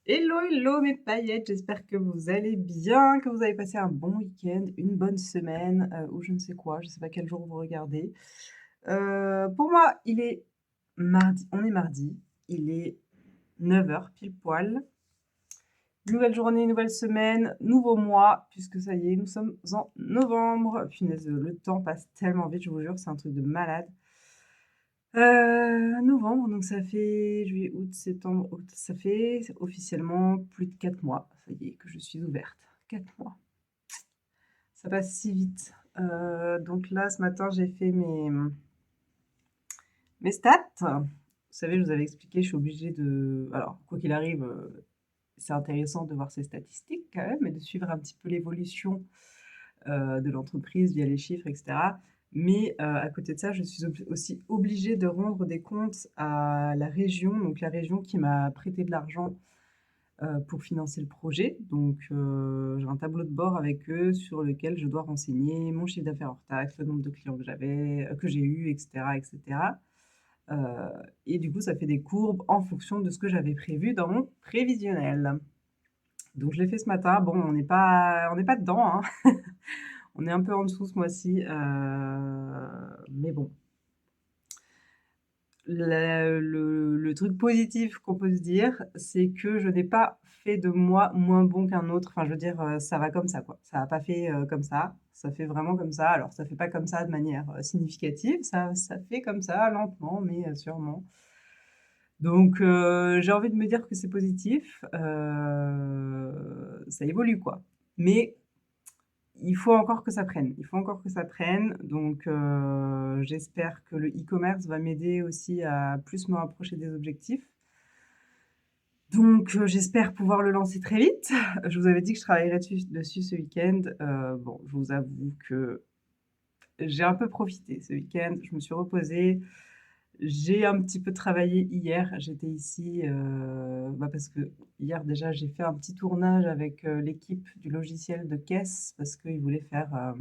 Hello, hello mes paillettes, j'espère que vous allez bien, que vous avez passé un bon week-end, une bonne semaine, ou je ne sais quoi, je ne sais pas quel jour vous regardez. Pour moi, il est mardi, il est 9 heures pile poil. Nouvelle journée, nouvelle semaine, nouveau mois, puisque ça y est, nous sommes en novembre. Punaise, le temps passe tellement vite, je vous jure, c'est un truc de malade. Novembre, donc ça fait juillet, août, septembre, ça fait officiellement plus de 4 mois, ça y est, que je suis ouverte. 4 mois. Ça passe si vite. Donc là, ce matin, j'ai fait mes stats. Vous savez, je vous avais expliqué, je suis obligée de... Alors, quoi qu'il arrive, c'est intéressant de voir ces statistiques quand même et de suivre un petit peu l'évolution de l'entreprise via les chiffres, etc. Mais à côté de ça, je suis aussi obligée de rendre des comptes à la région, donc la région qui m'a prêté de l'argent pour financer le projet. Donc j'ai un tableau de bord avec eux sur lequel je dois renseigner mon chiffre d'affaires hors taxe, le nombre de clients que j'ai eu, etc., etc. Et du coup, ça fait des courbes en fonction de ce que j'avais prévu dans mon prévisionnel. Donc je l'ai fait ce matin. Bon, on n'est pas dedans, hein. On est un peu en dessous ce mois-ci, mais bon. Le truc positif qu'on peut se dire, c'est que je n'ai pas fait de moi moins bon qu'un autre. Enfin, je veux dire, ça va comme ça, quoi. Ça n'a pas fait comme ça fait vraiment comme ça. Alors, ça fait pas comme ça de manière significative, ça fait comme ça, lentement, mais sûrement. Donc, j'ai envie de me dire que c'est positif. Ça évolue, quoi. Mais il faut encore que ça prenne. Il faut encore que ça prenne. Donc, j'espère que le e-commerce va m'aider aussi à plus me rapprocher des objectifs. Donc, j'espère pouvoir le lancer très vite. Je vous avais dit que je travaillerais dessus ce week-end. Bon, je vous avoue que j'ai un peu profité ce week-end. Je me suis reposée. J'ai un petit peu travaillé hier. J'étais ici parce que hier déjà j'ai fait un petit tournage avec l'équipe du logiciel de caisse parce qu'ils voulaient faire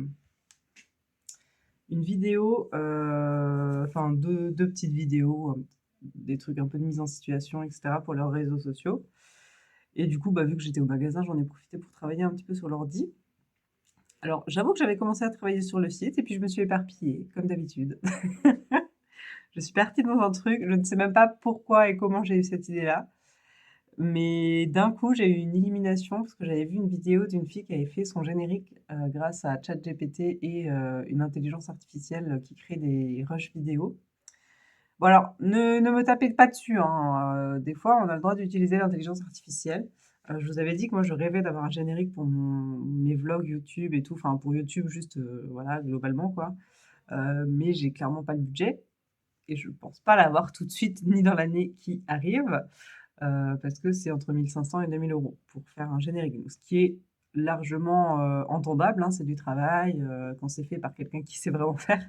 une vidéo, enfin deux petites vidéos, des trucs un peu de mise en situation, etc. pour leurs réseaux sociaux. Et du coup, bah, vu que j'étais au magasin, j'en ai profité pour travailler un petit peu sur l'ordi. Alors, j'avoue que j'avais commencé à travailler sur le site et puis je me suis éparpillée, comme d'habitude. Je suis partie dans un truc, je ne sais même pas pourquoi et comment j'ai eu cette idée-là. Mais d'un coup, j'ai eu une illumination parce que j'avais vu une vidéo d'une fille qui avait fait son générique grâce à ChatGPT et une intelligence artificielle qui crée des rushs vidéo. Bon alors, ne me tapez pas dessus, hein, des fois on a le droit d'utiliser l'intelligence artificielle. Je vous avais dit que moi je rêvais d'avoir un générique pour mes vlogs YouTube et tout, enfin pour YouTube juste, voilà, globalement quoi. Mais j'ai clairement pas le budget et je pense pas l'avoir tout de suite ni dans l'année qui arrive, parce que c'est entre 1 500 et 2 000 € pour faire un générique. Donc ce qui est largement, entendable, hein, c'est du travail, quand c'est fait par quelqu'un qui sait vraiment faire.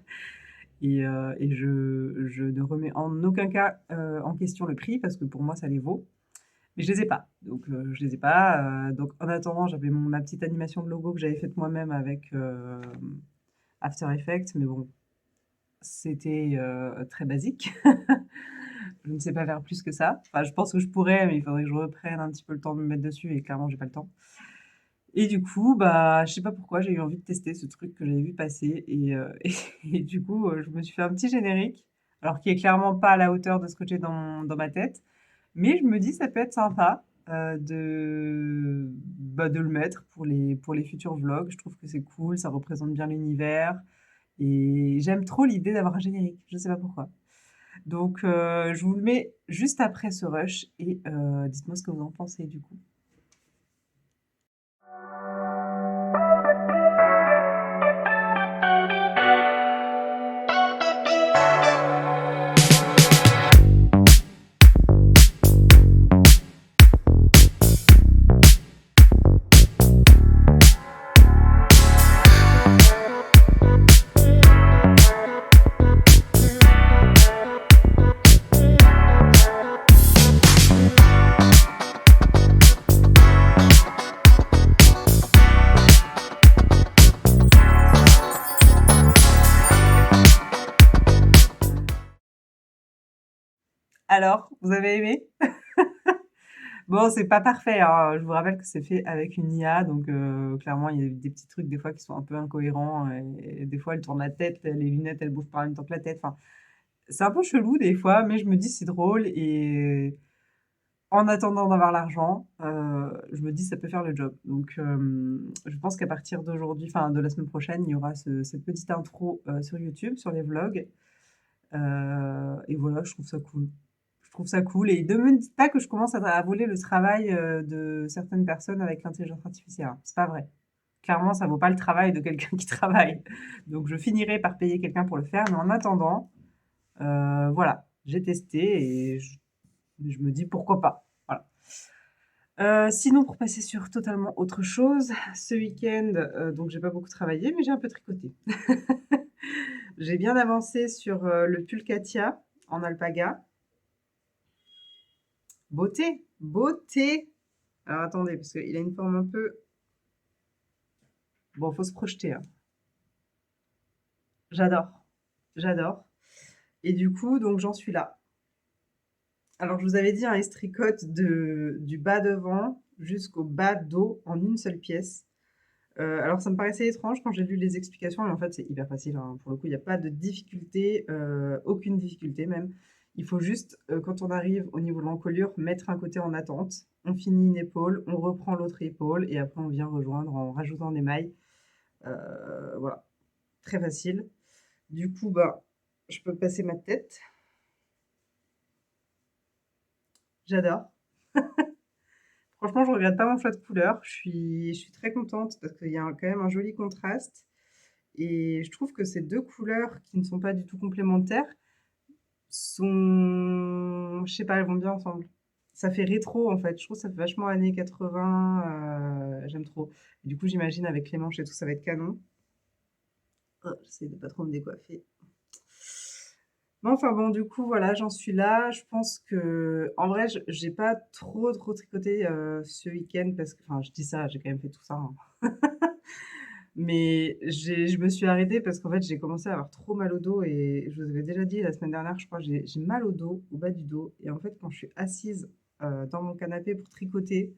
Et je ne remets en aucun cas en question le prix parce que pour moi ça les vaut. Mais je les ai pas. Donc je les ai pas. Donc en attendant, j'avais ma petite animation de logo que j'avais faite moi-même avec After Effects, mais bon, c'était très basique. Je ne sais pas faire plus que ça. Enfin, je pense que je pourrais, mais il faudrait que je reprenne un petit peu le temps de me mettre dessus et clairement, j'ai pas le temps. Et du coup, bah, je sais pas pourquoi, j'ai eu envie de tester ce truc que j'avais vu passer et du coup, je me suis fait un petit générique, alors qui est clairement pas à la hauteur de ce que j'ai dans ma tête, mais je me dis ça peut être sympa, de le mettre pour les futurs vlogs. Je trouve que c'est cool, ça représente bien l'univers et j'aime trop l'idée d'avoir un générique, je sais pas pourquoi. Donc je vous le mets juste après ce rush et dites-moi ce que vous en pensez du coup. Alors, vous avez aimé? Bon, c'est pas parfait, hein, je vous rappelle que c'est fait avec une IA, donc clairement, il y a des petits trucs, des fois, qui sont un peu incohérents et des fois, elle tourne la tête, les lunettes, elles bougent pas en même temps que la tête, enfin, c'est un peu chelou, des fois, mais je me dis: «C'est drôle» et en attendant d'avoir l'argent, je me dis: «Ça peut faire le job». Donc je pense qu'à partir d'aujourd'hui, enfin, de la semaine prochaine, il y aura cette petite intro, sur YouTube, sur les vlogs, et voilà, je trouve ça cool. Je trouve ça cool et ne me dites pas que je commence à voler le travail, de certaines personnes avec l'intelligence artificielle, hein. C'est pas vrai. Clairement, ça vaut pas le travail de quelqu'un qui travaille. Donc je finirai par payer quelqu'un pour le faire, mais en attendant, voilà, j'ai testé et je me dis: «Pourquoi pas?» Voilà. Sinon pour passer sur totalement autre chose, ce week-end, donc j'ai pas beaucoup travaillé, mais j'ai un peu tricoté. J'ai bien avancé sur, le pull Katia en alpaga. Beauté, beauté! Alors attendez, parce qu'il a une forme un peu bon, faut se projeter, hein. J'adore, j'adore et du coup, donc j'en suis là. Alors je vous avais dit, hein, il se tricote du bas devant jusqu'au bas dos en une seule pièce. Alors ça me paraissait étrange quand j'ai lu les explications, mais en fait, c'est hyper facile, hein. Pour le coup, il y a pas de difficulté, aucune difficulté même. Il faut juste, quand on arrive au niveau de l'encolure, mettre un côté en attente. On finit une épaule, on reprend l'autre épaule et après on vient rejoindre en rajoutant des mailles. Voilà, très facile. Du coup, bah, je peux passer ma tête. J'adore. Franchement, je regrette pas mon choix de couleur. Je suis très contente parce qu'il y a quand même un joli contraste et je trouve que ces 2 couleurs qui ne sont pas du tout complémentaires sont je sais pas, elles vont bien ensemble. Ça fait rétro, en fait. Je trouve que ça fait vachement années 80, j'aime trop. Et du coup, j'imagine avec les manches et tout, ça va être canon. Oh, j'essaie de pas trop me décoiffer. Mais enfin bon, du coup, voilà, j'en suis là. Je pense que, en vrai, j'ai pas trop tricoté ce week-end parce que, enfin, je dis ça, j'ai quand même fait tout ça, hein. Mais je me suis arrêtée parce qu'en fait, j'ai commencé à avoir trop mal au dos et je vous avais déjà dit la semaine dernière, je crois, j'ai mal au dos, au bas du dos. Et en fait, quand je suis assise dans mon canapé pour tricoter,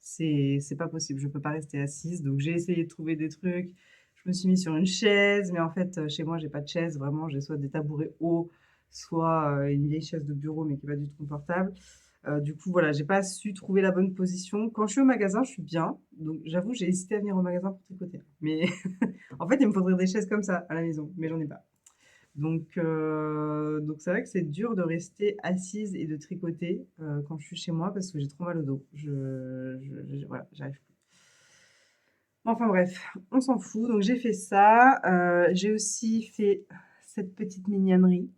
c'est pas possible. Je peux pas rester assise. Donc, j'ai essayé de trouver des trucs. Je me suis mise sur une chaise, mais en fait, chez moi, j'ai pas de chaise. Vraiment, j'ai soit des tabourets hauts, soit une vieille chaise de bureau, mais qui est pas du tout confortable. Du coup, voilà, j'ai pas su trouver la bonne position. Quand je suis au magasin, je suis bien. Donc, j'avoue, j'ai hésité à venir au magasin pour tricoter. Mais en fait, il me faudrait des chaises comme ça à la maison, mais j'en ai pas. Donc c'est vrai que c'est dur de rester assise et de tricoter quand je suis chez moi parce que j'ai trop mal au dos. Voilà, j'arrive plus. Enfin bref, on s'en fout. Donc j'ai fait ça. J'ai aussi fait cette petite mignonnerie.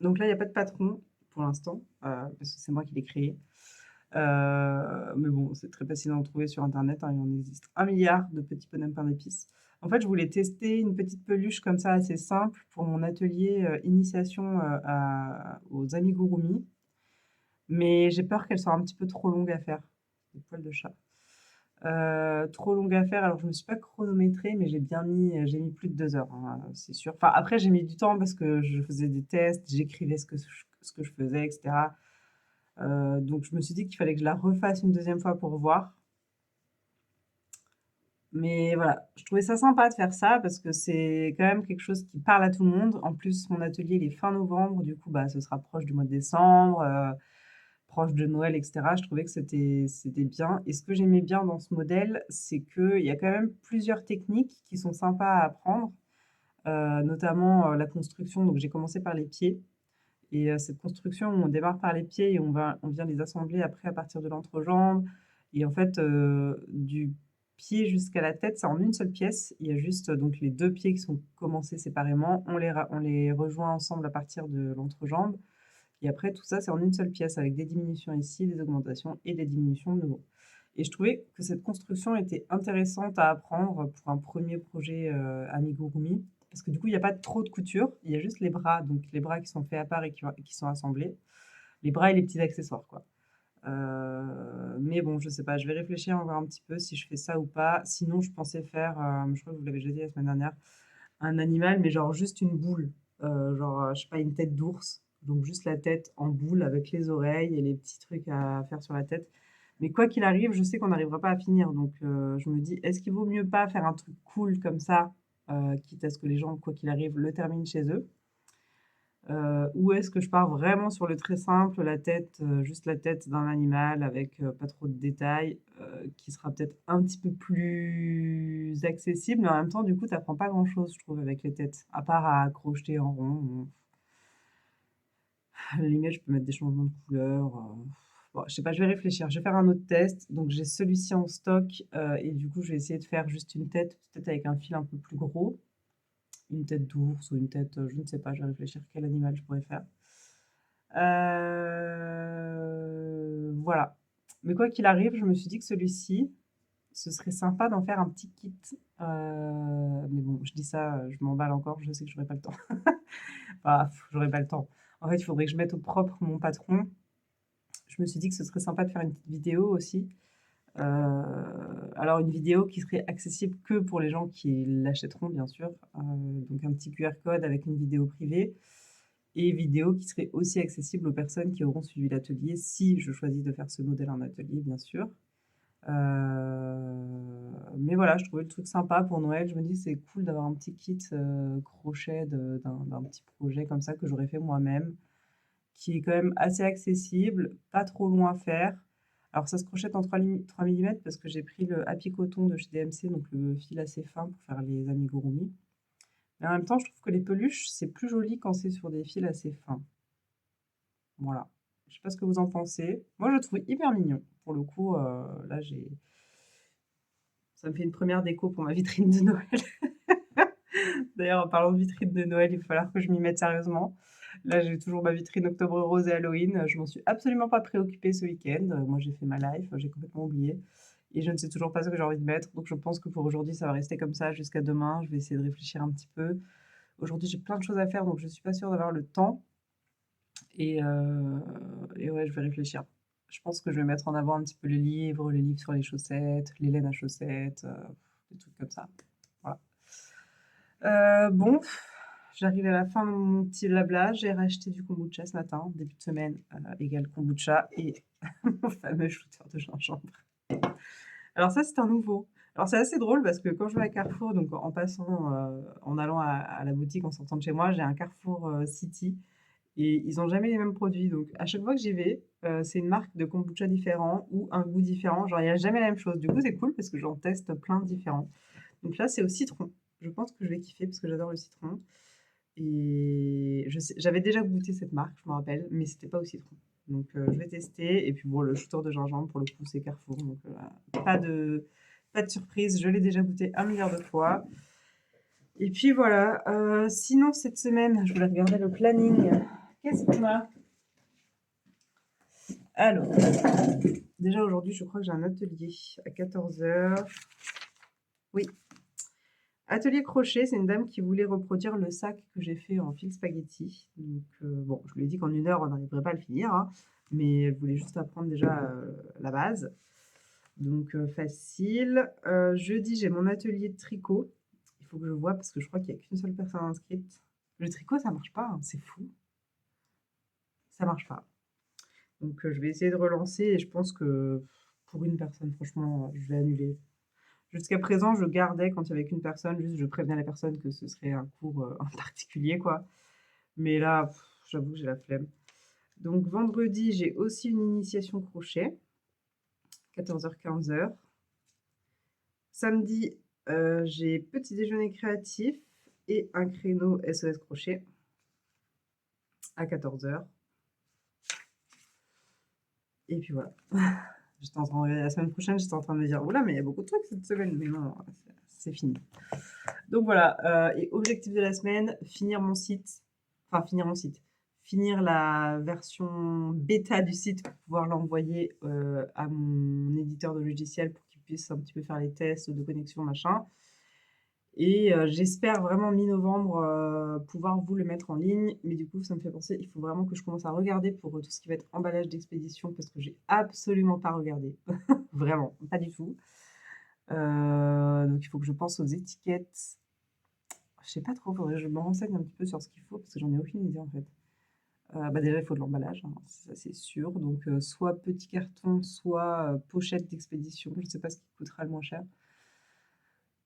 Donc là, il n'y a pas de patron pour l'instant parce que c'est moi qui l'ai créé. Mais bon, c'est très facile à en trouver sur internet, hein, il en existe un milliard de petits bonhommes pain d'épices. En fait, je voulais tester une petite peluche comme ça assez simple pour mon atelier, initiation, à aux amigurumi, mais j'ai peur qu'elle soit un petit peu trop longue à faire. Des poils de chat. Trop longue à faire, alors je me suis pas chronométrée, mais j'ai mis plus de 2 heures, hein, c'est sûr. Enfin, après j'ai mis du temps parce que je faisais des tests, j'écrivais ce que je faisais et cetera. Donc je me suis dit qu'il fallait que je la refasse une deuxième fois pour voir. Mais voilà, je trouvais ça sympa de faire ça parce que c'est quand même quelque chose qui parle à tout le monde. En plus, mon atelier, il est fin novembre, du coup, bah, ce sera proche du mois de décembre, proche de Noël et cetera. Je trouvais que c'était bien et ce que j'aimais bien dans ce modèle, c'est qu'il y a quand même plusieurs techniques qui sont sympas à apprendre, notamment, la construction. Donc j'ai commencé par les pieds et cette construction, on démarre par les pieds et on vient les assembler après à partir de l'entrejambe et en fait, du pied jusqu'à la tête, c'est en une seule pièce. Il y a juste, donc les 2 pieds qui sont commencés séparément. On les rejoint ensemble à partir de l'entrejambe et après tout ça, c'est en une seule pièce avec des diminutions ici, des augmentations et des diminutions de nouveau et je trouvais que cette construction était intéressante à apprendre pour un premier projet, amigurumi parce que du coup, il y a pas trop de couture, il y a juste les bras, donc les bras qui sont faits à part et qui sont assemblés. Les bras et les petits accessoires, quoi. Mais bon, je sais pas, je vais réfléchir encore un petit peu si je fais ça ou pas. Sinon, je pensais faire, je crois que je vous l'avais déjà dit la semaine dernière, un animal, mais genre juste une boule. Genre, je sais pas, une tête d'ours. Donc juste la tête en boule avec les oreilles et les petits trucs à faire sur la tête. Mais quoi qu'il arrive, je sais qu'on n'arrivera pas à finir, donc je me dis: «Est-ce qu'il vaut mieux pas faire un truc cool comme ça, quitte à ce que les gens, quoi qu'il arrive, le terminent chez eux? Ou est-ce que je pars vraiment sur le très simple, la tête, juste la tête d'un animal avec, pas trop de détails, qui sera peut-être un petit peu plus accessible, mais en même temps, du coup, tu apprends pas grand-chose, je trouve, avec les têtes, à part à crocheter en rond. À la limite, je peux mettre des changements de couleur, bon, je sais pas, je vais réfléchir. Je vais faire un autre test. Donc j'ai celui-ci en stock, et du coup, je vais essayer de faire juste une tête, peut-être avec un fil un peu plus gros, une tête d'ours ou une tête, je ne sais pas, je vais réfléchir quel animal je pourrais faire. Voilà. Mais quoi qu'il arrive, je me suis dit que celui-ci, ce serait sympa d'en faire un petit kit, mais bon, je dis ça, je m'emballe encore, je sais que j'aurai pas le temps. Enfin, j'aurai pas le temps. En fait, il faudrait que je mette au propre mon patron. Je me suis dit que ce serait sympa de faire une petite vidéo aussi. Heu, alors une vidéo qui serait accessible que pour les gens qui l'achèteront, bien sûr, donc un petit QR code avec une vidéo privée et vidéo qui serait aussi accessible aux personnes qui auront suivi l'atelier, si je choisis de faire ce modèle en atelier, bien sûr. Mais voilà, je trouvais le truc sympa pour Noël. Je me dis: «C'est cool d'avoir un petit kit, crochet d'un petit projet comme ça que j'aurais fait moi-même». Qui est quand même assez accessible, pas trop long à faire. Alors ça se crochette en 3 millimètres parce que j'ai pris le Happy Coton de chez DMC, donc le fil assez fin pour faire les amigurumi. Mais en même temps, je trouve que les peluches, c'est plus joli quand c'est sur des fils assez fins. Voilà. Je sais pas ce que vous en pensez. Moi, je le trouve hyper mignon. Pour le coup, là, ça me fait une première déco pour ma vitrine de Noël. D'ailleurs, en parlant de vitrine de Noël, il va falloir que je m'y mette sérieusement. Là, j'ai toujours ma vitrine octobre rose et Halloween. Je m'en suis absolument pas préoccupée ce week-end. Moi, j'ai fait ma life, j'ai complètement oublié. Et je ne sais toujours pas ce que j'ai envie de mettre. Donc, je pense que pour aujourd'hui, ça va rester comme ça jusqu'à demain. Je vais essayer de réfléchir un petit peu. Aujourd'hui, j'ai plein de choses à faire, donc je ne suis pas sûre d'avoir le temps. Et, euh, et ouais, je vais réfléchir. Je pense que je vais mettre en avant un petit peu les livres sur les chaussettes, les laines à chaussettes, des trucs comme ça. Voilà. Bon, j'arrive à la fin de mon petit blabla. J'ai racheté du kombucha ce matin, début de semaine, égale kombucha et mon fameux shooter de gingembre. Alors ça, c'est un nouveau. Alors c'est assez drôle parce que quand je vais à Carrefour, donc en passant, en allant à la boutique, en sortant de chez moi, j'ai un Carrefour, City et ils ont jamais les mêmes produits. Donc à chaque fois que j'y vais, c'est une marque de kombucha différent ou un goût différent. Genre il y a jamais la même chose. Du coup, c'est cool parce que j'en teste plein de différents. Donc là, c'est au citron. Je pense que je vais kiffer parce que j'adore le citron. Et j'avais déjà goûté cette marque, je me rappelle, mais c'était pas au citron. Donc je vais tester. Et puis bon, le shooter de gingembre, pour le coup, c'est Carrefour. Donc pas de surprise, je l'ai déjà goûté 1 milliard de fois. Et puis voilà. Sinon, cette semaine, je voulais regarder le planning. Qu'est-ce qu'on a? Alors, déjà aujourd'hui, je crois que j'ai un atelier à 14h. Oui, atelier crochet, c'est une dame qui voulait reproduire le sac que j'ai fait en fil spaghetti. Donc, bon, je lui ai dit qu'en 1 heure, on n'arriverait pas à le finir, hein, mais elle voulait juste apprendre déjà la base. Donc, facile. Jeudi, j'ai mon atelier de tricot. Il faut que je vois parce que je crois qu'il n'y a qu'une seule personne inscrite. Le tricot, ça marche pas, hein, c'est fou. Ça marche pas. Donc, je vais essayer de relancer et je pense que pour une personne, franchement, je vais annuler. Jusqu'à présent, je gardais quand il y avait qu'une personne, juste je prévenais la personne que ce serait un cours, en particulier quoi. Mais là, j'avoue que j'ai la flemme. Donc vendredi, j'ai aussi une initiation crochet, 14h-15h. Samedi, j'ai petit déjeuner créatif et un créneau SOS crochet à 14h. Et puis voilà. J'étais en train de la semaine prochaine, j'étais en train de me dire: «Ouh mais il y a beaucoup de trucs cette semaine», mais non, c'est fini. Donc voilà, et objectif de la semaine, finir la version bêta du site pour pouvoir l'envoyer à mon éditeur de logiciel pour qu'il puisse un petit peu faire les tests de connexion, machin. Et j'espère vraiment mi-novembre pouvoir vous le mettre en ligne. Mais du coup, ça me fait penser, il faut vraiment que je commence à regarder pour tout ce qui va être emballage d'expédition parce que j'ai absolument pas regardé. Vraiment, pas du tout. Donc il faut que je pense aux étiquettes. Je sais pas trop, faudrait que je me renseigne un petit peu sur ce qu'il faut parce que j'en ai aucune idée en fait. Bah, déjà, il faut de l'emballage, hein, ça c'est sûr, donc soit petit carton, soit, pochette d'expédition. Je ne sais pas ce qui coûtera le moins cher.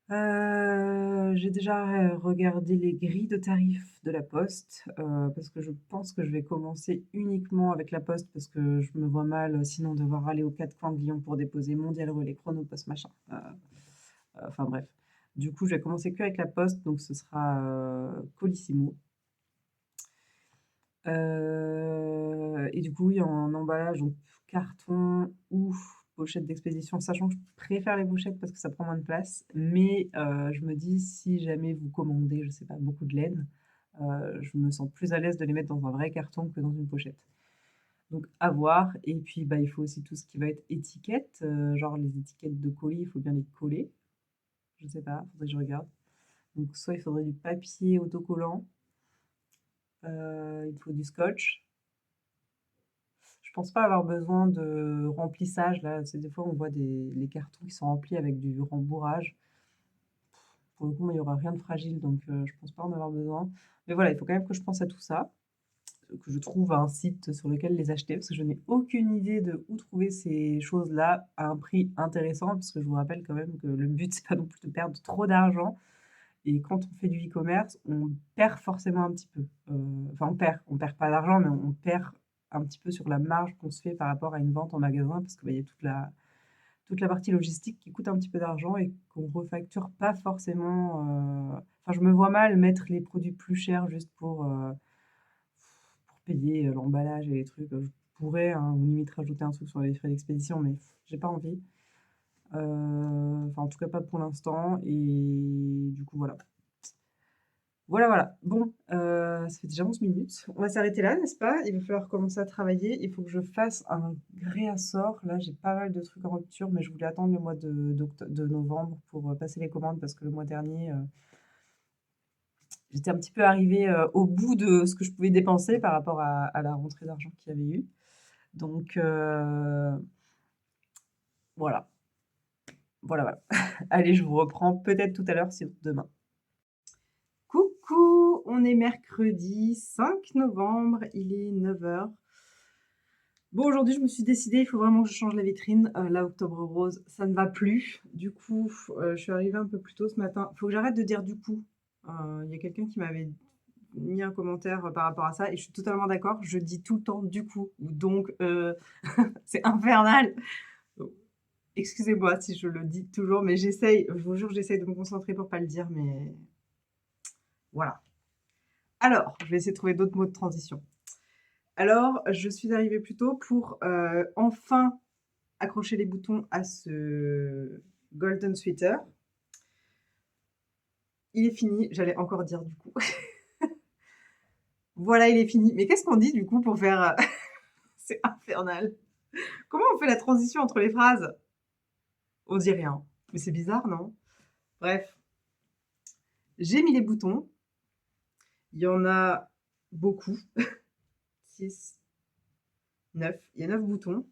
J'ai déjà, regardé les grilles de tarifs de la Poste, parce que je pense que je vais commencer uniquement avec la Poste parce que je me vois mal, sinon devoir aller aux 4 coins de Lyon pour déposer Mondial Relais, Chronopost, machin, enfin bref. Du coup, je vais commencer qu'avec la Poste, donc ce sera, Colissimo. Et du coup, oui, en emballage, donc carton ou pochette d'expédition, sachant que je préfère les pochettes parce que ça prend moins de place. Mais je me dis, si jamais vous commandez, je sais pas, beaucoup de laine, je me sens plus à l'aise de les mettre dans un vrai carton que dans une pochette. Donc à voir. Et puis, bah, il faut aussi tout ce qui va être étiquette, genre les étiquettes de colis, il faut bien les coller. Je sais pas, faudrait que je regarde. Donc soit il faudrait du papier autocollant, il faut du scotch. Je pense pas avoir besoin de remplissage là, c'est des fois on voit les cartons qui sont remplis avec du rembourrage. Pour le coup, moi, il y aura rien de fragile donc je pense pas en avoir besoin. Mais voilà, il faut quand même que je pense à tout ça, que je trouve un site sur lequel les acheter parce que je n'ai aucune idée de où trouver ces choses-là à un prix intéressant. Parce que je vous rappelle quand même que le but, c'est pas non plus de perdre trop d'argent et quand on fait du e-commerce, on perd forcément un petit peu. Enfin on perd pas d'argent, mais on perd un petit peu sur la marge qu'on se fait par rapport à une vente en magasin parce que, bah, il y a toute la partie logistique qui coûte un petit peu d'argent et qu'on refacture pas forcément, enfin, je me vois mal mettre les produits plus chers juste pour payer, l'emballage et les trucs. Je pourrais, hein, ou limite rajouter un truc sur les frais d'expédition, mais j'ai pas envie. Enfin, en tout cas pas pour l'instant et du coup, voilà. Voilà, voilà. Bon, ça fait déjà 11 minutes. On va s'arrêter là, n'est-ce pas? Il va falloir commencer à travailler. Il faut que je fasse un réassort. Là, j'ai pas mal de trucs en rupture, mais je voulais attendre le mois de novembre pour, passer les commandes parce que le mois dernier, j'étais un petit peu arrivée, au bout de ce que je pouvais dépenser par rapport à la rentrée d'argent qu'il y avait eu. Donc, voilà. Voilà, voilà. Allez, je vous reprends peut-être tout à l'heure, sinon demain. Coucou, on est mercredi 5 novembre, il est 9 h. Bon, aujourd'hui, je me suis décidée, il faut vraiment que je change la vitrine. La Octobre Rose, ça ne va plus. Du coup, je suis arrivée un peu plus tôt ce matin. Il faut que j'arrête de dire du coup. Il y a quelqu'un qui m'avait mis un commentaire par rapport à ça et je suis totalement d'accord. Je dis tout le temps du coup. Donc, c'est infernal. Donc, excusez-moi si je le dis toujours, mais j'essaye, je vous jure, j'essaye de me concentrer pour pas le dire, mais voilà. Alors, je vais essayer de trouver d'autres mots de transition. Alors, je suis arrivée plus tôt pour enfin accrocher les boutons à ce golden sweater. Il est fini, j'allais encore dire du coup. Voilà, il est fini. Mais qu'est-ce qu'on dit du coup pour faire... C'est infernal. Comment on fait la transition entre les phrases? On dit rien. Mais c'est bizarre, non? Bref, j'ai mis les boutons. Il y en a beaucoup. 6, 9. Il y a 9 boutons.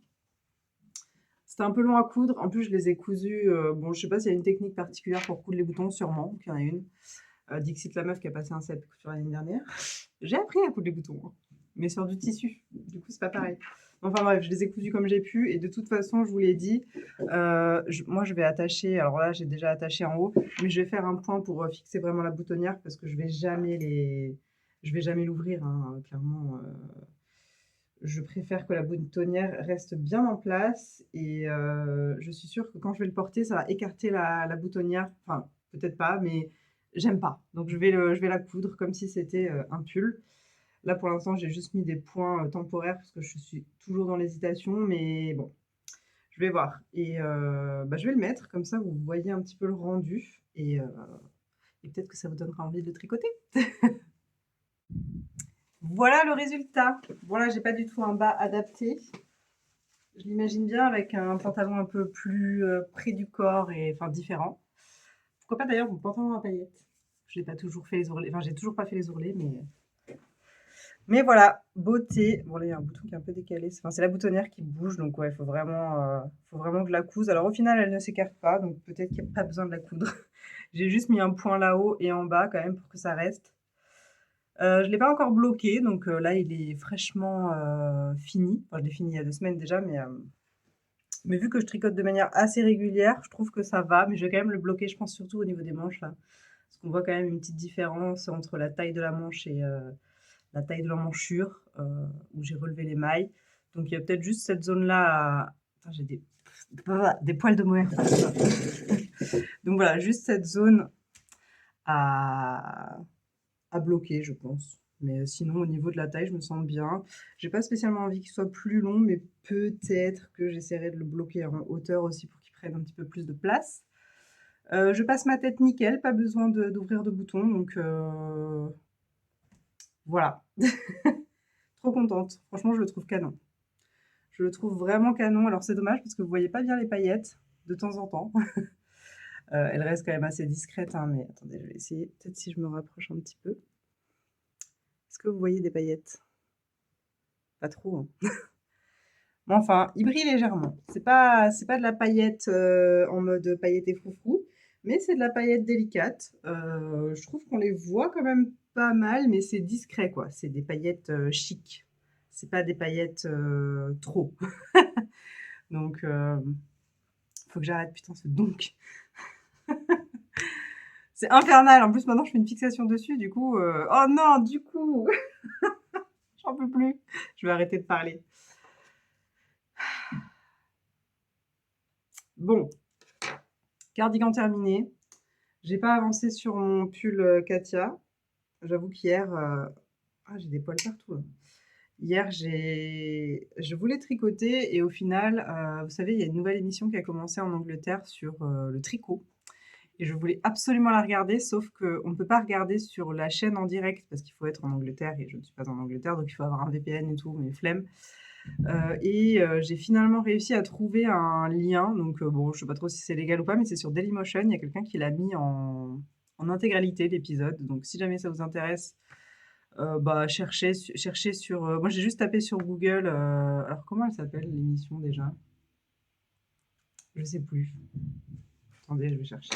C'était un peu long à coudre. En plus, je les ai cousus. Bon, je sais pas s'il y a une technique particulière pour coudre les boutons, sûrement qu'il y en a une. Dixit la meuf qui a passé un set couture l'année dernière. J'ai appris à coudre les boutons, hein, mais sur du tissu. Du coup, c'est pas pareil. Enfin bref, je les ai cousus comme j'ai pu. Et de toute façon, je vous l'ai dit, moi, je vais attacher. Alors là, j'ai déjà attaché en haut, mais je vais faire un point pour fixer vraiment la boutonnière parce que je vais jamais l'ouvrir, hein, clairement. Je préfère que la boutonnière reste bien en place et je suis sûre que quand je vais le porter, ça va écarter la boutonnière. Enfin, peut-être pas, mais j'aime pas. Donc je vais la coudre comme si c'était un pull. Là, pour l'instant, j'ai juste mis des points temporaires parce que je suis toujours dans l'hésitation, mais bon, je vais voir. Et bah, je vais le mettre, comme ça vous voyez un petit peu le rendu et peut-être que ça vous donnera envie de le tricoter. Voilà le résultat. Bon là, j'ai pas du tout un bas adapté. Je l'imagine bien avec un pantalon un peu plus près du corps et enfin différent. Pourquoi pas d'ailleurs mon pantalon à paillettes. Je n'ai pas toujours fait les ourlets, enfin j'ai toujours pas fait les ourlets, mais voilà, beauté. Bon là il y a un bouton qui est un peu décalé. Enfin, c'est la boutonnière qui bouge, donc ouais, faut vraiment que je la couse. Alors au final, elle ne s'écarte pas, donc peut-être qu'il n'y a pas besoin de la coudre. J'ai juste mis un point là-haut et en bas quand même pour que ça reste. Je l'ai pas encore bloqué, donc là, il est fraîchement, fini. Enfin, je l'ai fini il y a 2 semaines déjà, mais vu que je tricote de manière assez régulière, je trouve que ça va, mais je vais quand même le bloquer, je pense surtout au niveau des manches là. Parce qu'on voit quand même une petite différence entre la taille de la manche et la taille de l'emmanchure, où j'ai relevé les mailles. Donc il y a peut-être juste cette zone-là à attends, j'ai des poils de mohair. Donc voilà, juste cette zone à bloquer, je pense. Mais sinon, au niveau de la taille, je me sens bien. J'ai pas spécialement envie qu'il soit plus long, mais peut-être que j'essaierai de le bloquer en hauteur aussi pour qu'il prenne un petit peu plus de place. Je passe ma tête nickel, pas besoin d'ouvrir de boutons, donc voilà. Trop contente. Franchement, je le trouve canon. Je le trouve vraiment canon. Alors c'est dommage parce que vous voyez pas bien les paillettes de temps en temps. Elles restent quand même assez discrètes, hein, mais attendez, je vais essayer. Peut-être si je me rapproche un petit peu. Est-ce que vous voyez des paillettes? Pas trop, hein. Mais enfin, il brille légèrement. C'est pas de la paillette en mode pailleté froufrou, mais c'est de la paillette délicate. Je trouve qu'on les voit quand même pas mal, mais c'est discret, quoi. C'est des paillettes chic. C'est pas des paillettes trop. Donc, faut que j'arrête, putain, ce donc. C'est infernal. En plus, maintenant, je fais une fixation dessus. Du coup, oh non, du coup, j'en peux plus. Je vais arrêter de parler. Bon, cardigan terminé. J'ai pas avancé sur mon pull Katia. J'avoue qu'hier, j'ai des poils partout, là. Hier, je voulais tricoter et au final, vous savez, il y a une nouvelle émission qui a commencé en Angleterre sur le tricot. Et je voulais absolument la regarder, sauf qu'on ne peut pas regarder sur la chaîne en direct parce qu'il faut être en Angleterre et je ne suis pas en Angleterre, donc il faut avoir un VPN et tout, mais flemme. J'ai finalement réussi à trouver un lien, donc bon, je sais pas trop si c'est légal ou pas, mais c'est sur Dailymotion. Il y a quelqu'un qui l'a mis en intégralité, l'épisode. Donc si jamais ça vous intéresse, bah, cherchez sur... moi, j'ai juste tapé sur Google. Alors, comment elle s'appelle l'émission déjà? Je sais plus. Attendez, je vais chercher.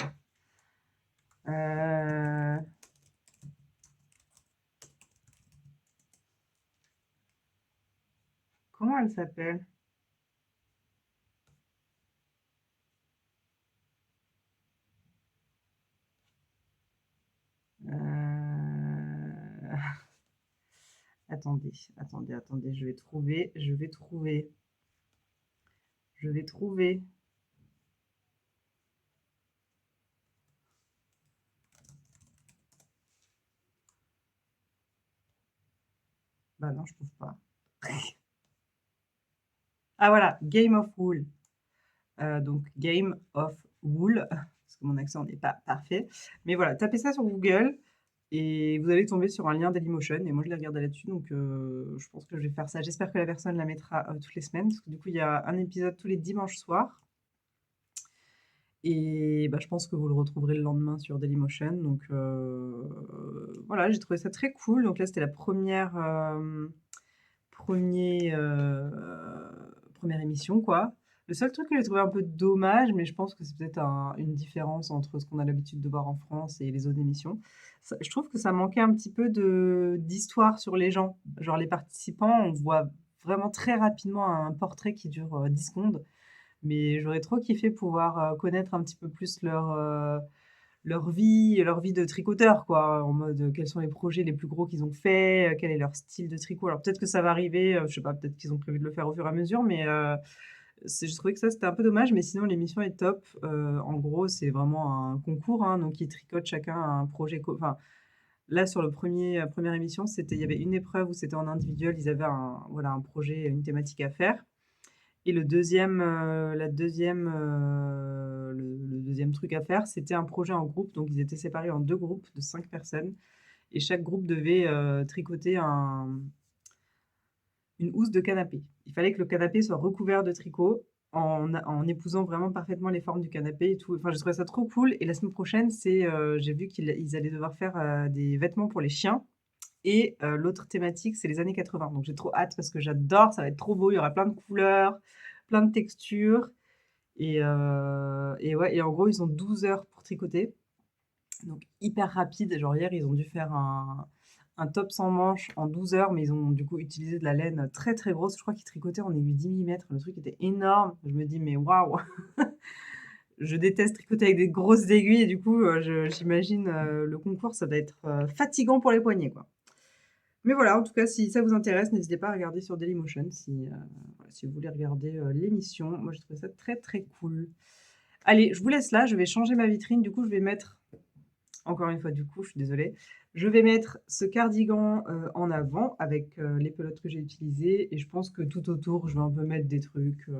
Euh, Comment elle s'appelle? Euh, attendez, je vais trouver. Bah non, je trouve pas. Ah voilà, Game of Wool. Donc Game of Wool, parce que mon accent n'est pas parfait. Mais voilà, tapez ça sur Google et vous allez tomber sur un lien Dailymotion. Et moi, je l'ai regardé là-dessus, donc je pense que je vais faire ça. J'espère que la personne la mettra toutes les semaines, parce que du coup, il y a un épisode tous les dimanches soirs. Et bah, je pense que vous le retrouverez le lendemain sur Dailymotion. Donc voilà, j'ai trouvé ça très cool. Donc là, c'était la première émission, quoi. Le seul truc que j'ai trouvé un peu dommage, mais je pense que c'est peut-être une différence entre ce qu'on a l'habitude de voir en France et les autres émissions. Je trouve que ça manquait un petit peu d'histoire sur les gens. Genre les participants, on voit vraiment très rapidement un portrait qui dure 10 secondes. Mais j'aurais trop kiffé pouvoir connaître un petit peu plus leur vie de tricoteur, quoi, en mode quels sont les projets les plus gros qu'ils ont fait, quel est leur style de tricot. Alors peut-être que ça va arriver, je sais pas, peut-être qu'ils ont prévu de le faire au fur et à mesure, mais je trouvais que ça c'était un peu dommage, mais sinon l'émission est top. En gros, c'est vraiment un concours, hein, donc ils tricotent chacun un projet. Enfin, là sur première émission, il y avait une épreuve où c'était en individuel, ils avaient voilà, un projet, une thématique à faire. Et le deuxième truc à faire, c'était un projet en groupe. Donc, ils étaient séparés en deux groupes de 5 personnes. Et chaque groupe devait tricoter une housse de canapé. Il fallait que le canapé soit recouvert de tricot en épousant vraiment parfaitement les formes du canapé et tout. Enfin, j'ai trouvé ça trop cool. Et la semaine prochaine, j'ai vu qu'ils allaient devoir faire des vêtements pour les chiens. Et l'autre thématique, c'est les années 80. Donc j'ai trop hâte parce que j'adore, ça va être trop beau. Il y aura plein de couleurs, plein de textures. Et ouais, et en gros, ils ont 12 heures pour tricoter. Donc hyper rapide. Genre hier, ils ont dû faire un top sans manches en 12 heures, mais ils ont du coup utilisé de la laine très, très grosse. Je crois qu'ils tricotaient en aiguille 10 millimètres. Le truc était énorme. Je me dis: «Mais waouh!» Je déteste tricoter avec des grosses aiguilles et du coup, j'imagine, le concours, ça doit être, fatigant pour les poignets, quoi. Mais voilà, en tout cas, si ça vous intéresse, n'hésitez pas à regarder sur Dailymotion si vous voulez regarder, l'émission. Moi, j'ai trouvé ça très, très cool. Allez, je vous laisse là, je vais changer ma vitrine. Du coup, je vais mettre encore une fois, du coup, je suis désolée. Je vais mettre ce cardigan, en avant avec, les pelotes que j'ai utilisées et je pense que tout autour, je vais un peu mettre des trucs,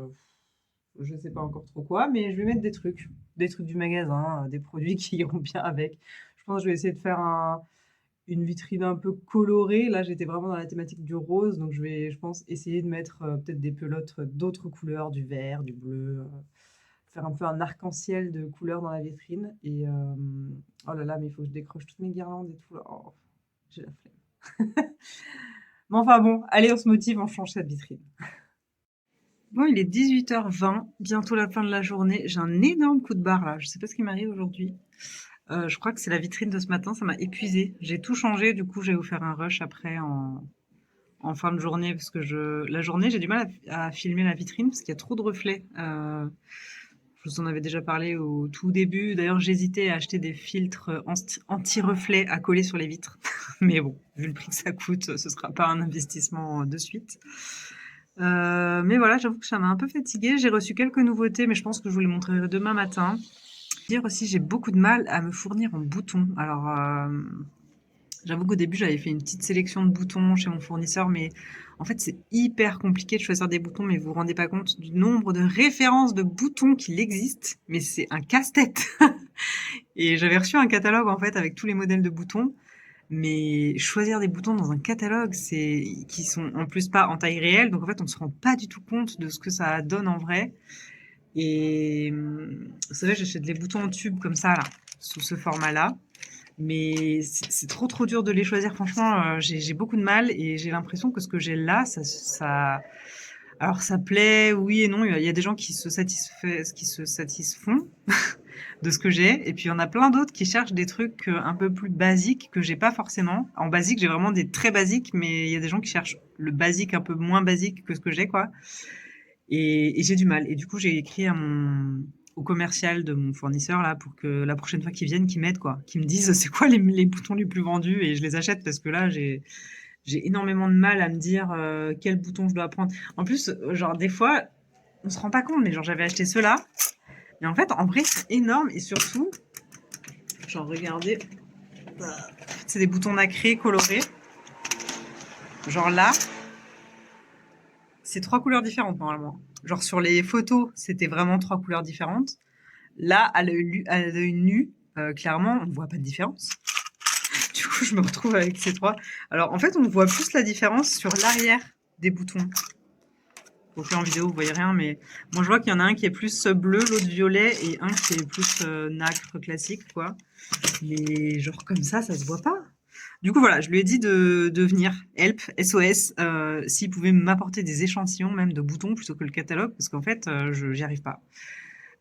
je sais pas encore trop quoi, mais je vais mettre des trucs du magasin, des produits qui iront bien avec. Je pense que je vais essayer de faire une vitrine un peu colorée. Là, j'étais vraiment dans la thématique du rose, donc je pense, essayer de mettre, peut-être des pelotes, d'autres couleurs, du vert, du bleu, faire un peu un arc-en-ciel de couleurs dans la vitrine et oh là là, mais il faut que je décroche toutes mes guirlandes et tout là. Oh, j'ai la flemme. Mais enfin bon, allez, on se motive, on change cette vitrine. Bon, il est 18h20, bientôt la fin de la journée. J'ai un énorme coup de barre là, je sais pas ce qui m'arrive aujourd'hui. Je crois que c'est la vitrine de ce matin, ça m'a épuisée. J'ai tout changé, du coup, j'ai offert un rush après en fin de journée parce que la journée, j'ai du mal à filmer la vitrine parce qu'il y a trop de reflets. Je vous en avais déjà parlé au tout début. D'ailleurs, j'hésitais à acheter des filtres anti-reflets à coller sur les vitres. Mais bon, vu le prix que ça coûte, ce sera pas un investissement de suite. Mais voilà, j'avoue que ça m'a un peu fatiguée. J'ai reçu quelques nouveautés, mais je pense que je vous les montrerai demain matin. Dire aussi, j'ai beaucoup de mal à me fournir en boutons. Alors, j'avoue qu'au début, j'avais fait une petite sélection de boutons chez mon fournisseur, mais en fait, c'est hyper compliqué de choisir des boutons, mais vous vous rendez pas compte du nombre de références de boutons qu'il existe, mais c'est un casse-tête. Et j'avais reçu un catalogue, en fait, avec tous les modèles de boutons, mais choisir des boutons dans un catalogue, qui sont en plus pas en taille réelle, donc en fait, on se rend pas du tout compte de ce que ça donne en vrai. Et vous savez, j'achète des boutons en tube comme ça, là, sous ce format-là. Mais c'est trop, trop dur de les choisir. Franchement, j'ai beaucoup de mal et j'ai l'impression que ce que j'ai là, alors ça plaît, oui et non. Il y a des gens qui se satisfont de ce que j'ai. Et puis il y en a plein d'autres qui cherchent des trucs un peu plus basiques que j'ai pas forcément. En basique, j'ai vraiment des très basiques, mais il y a des gens qui cherchent le basique un peu moins basique que ce que j'ai, quoi. Et j'ai du mal. Et du coup, j'ai écrit au commercial de mon fournisseur là pour que la prochaine fois qu'ils viennent, qu'ils m'aident quoi, qu'ils me disent c'est quoi les boutons les plus vendus et je les achète parce que là j'ai énormément de mal à me dire quel bouton je dois prendre. En plus, genre des fois, on se rend pas compte, mais genre j'avais acheté ceux-là, mais en fait en vrai c'est énorme et surtout, genre regardez, c'est des boutons nacrés colorés. Genre là, c'est 3 couleurs différentes normalement. Genre sur les photos, c'était vraiment 3 couleurs différentes. Là, à l'œil nu, clairement, on ne voit pas de différence. Du coup, je me retrouve avec ces trois. Alors, en fait, on voit plus la différence sur l'arrière des boutons. Donc là, en vidéo, vous voyez rien, mais moi, je vois qu'il y en a un qui est plus bleu, l'autre violet, et un qui est plus nacre classique, quoi. Mais genre comme ça se voit pas. Du coup, voilà, je lui ai dit de venir, help, SOS, s'il pouvait m'apporter des échantillons, même de boutons, plutôt que le catalogue, parce qu'en fait, j'y arrive pas.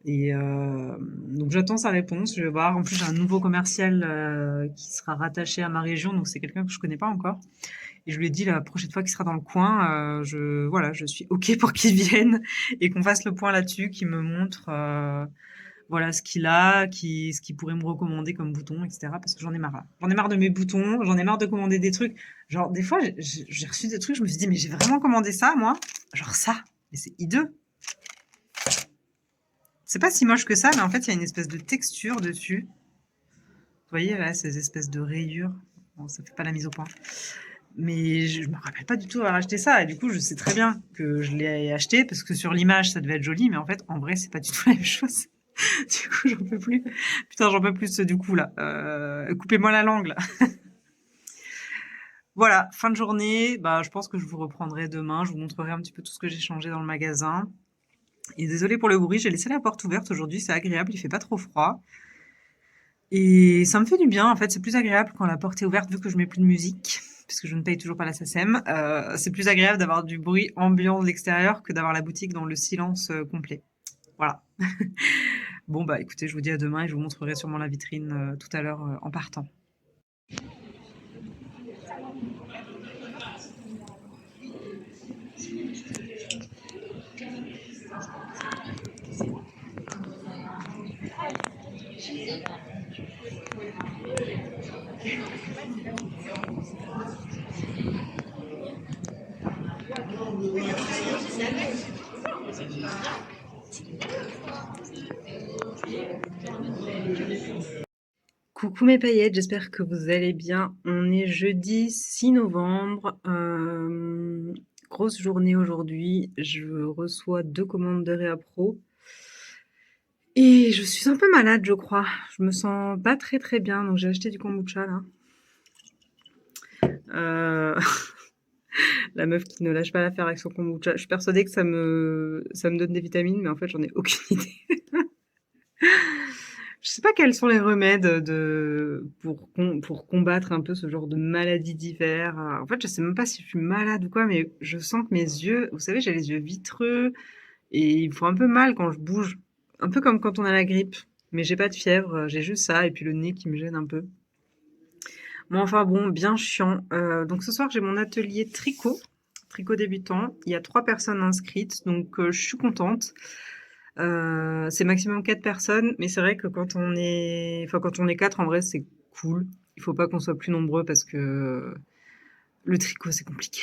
Et donc j'attends sa réponse, je vais voir. En plus, j'ai un nouveau commercial qui sera rattaché à ma région, donc c'est quelqu'un que je connais pas encore. Et je lui ai dit la prochaine fois qu'il sera dans le coin, voilà, je suis OK pour qu'il vienne et qu'on fasse le point là-dessus, qu'il me montre voilà ce qu'il a, ce qu'il pourrait me recommander comme bouton, etc. Parce que j'en ai marre là. J'en ai marre de mes boutons, j'en ai marre de commander des trucs. Genre, des fois, j'ai reçu des trucs, je me suis dit, mais j'ai vraiment commandé ça, moi? Genre ça, mais c'est hideux. C'est pas si moche que ça, mais en fait, il y a une espèce de texture dessus. Vous voyez, là, ces espèces de rayures. Bon, ça fait pas la mise au point. Mais je me rappelle pas du tout avoir acheté ça. Et du coup, je sais très bien que je l'ai acheté parce que sur l'image, ça devait être joli, mais en fait, en vrai, c'est pas du tout la même chose. Du coup, j'en peux plus. Putain, j'en peux plus du coup là. Coupez-moi la langue là. Voilà, fin de journée. Bah, je pense que je vous reprendrai demain. Je vous montrerai un petit peu tout ce que j'ai changé dans le magasin. Et désolé pour le bruit, j'ai laissé la porte ouverte aujourd'hui. C'est agréable, il fait pas trop froid. Et ça me fait du bien, en fait, c'est plus agréable quand la porte est ouverte vu que je mets plus de musique, puisque je ne paye toujours pas la SACEM. C'est plus agréable d'avoir du bruit ambiant de l'extérieur que d'avoir la boutique dans le silence complet. Voilà. Bon, bah écoutez, je vous dis à demain et je vous montrerai sûrement la vitrine tout à l'heure en partant. Coucou mes paillettes, j'espère que vous allez bien. On est jeudi 6 novembre. Grosse journée aujourd'hui. Je reçois 2 commandes de Réa Pro. Et je suis un peu malade, je crois. Je me sens pas très très bien, donc j'ai acheté du kombucha là. Euh, La meuf qui ne lâche pas l'affaire avec son kombucha. Je suis persuadée que ça me donne des vitamines, mais en fait j'en ai aucune idée. Je sais pas quels sont les remèdes pour combattre un peu ce genre de maladie d'hiver. En fait, je sais même pas si je suis malade ou quoi, mais je sens que mes yeux, vous savez, j'ai les yeux vitreux et ils me font un peu mal quand je bouge. Un peu comme quand on a la grippe. Mais j'ai pas de fièvre, j'ai juste ça et puis le nez qui me gêne un peu. Bon, enfin bon, bien chiant. Donc ce soir, j'ai mon atelier tricot débutant. Il y a 3 personnes inscrites, donc je suis contente. C'est maximum 4 personnes, mais c'est vrai que quand on est 4, en vrai, c'est cool. Il faut pas qu'on soit plus nombreux parce que le tricot, c'est compliqué.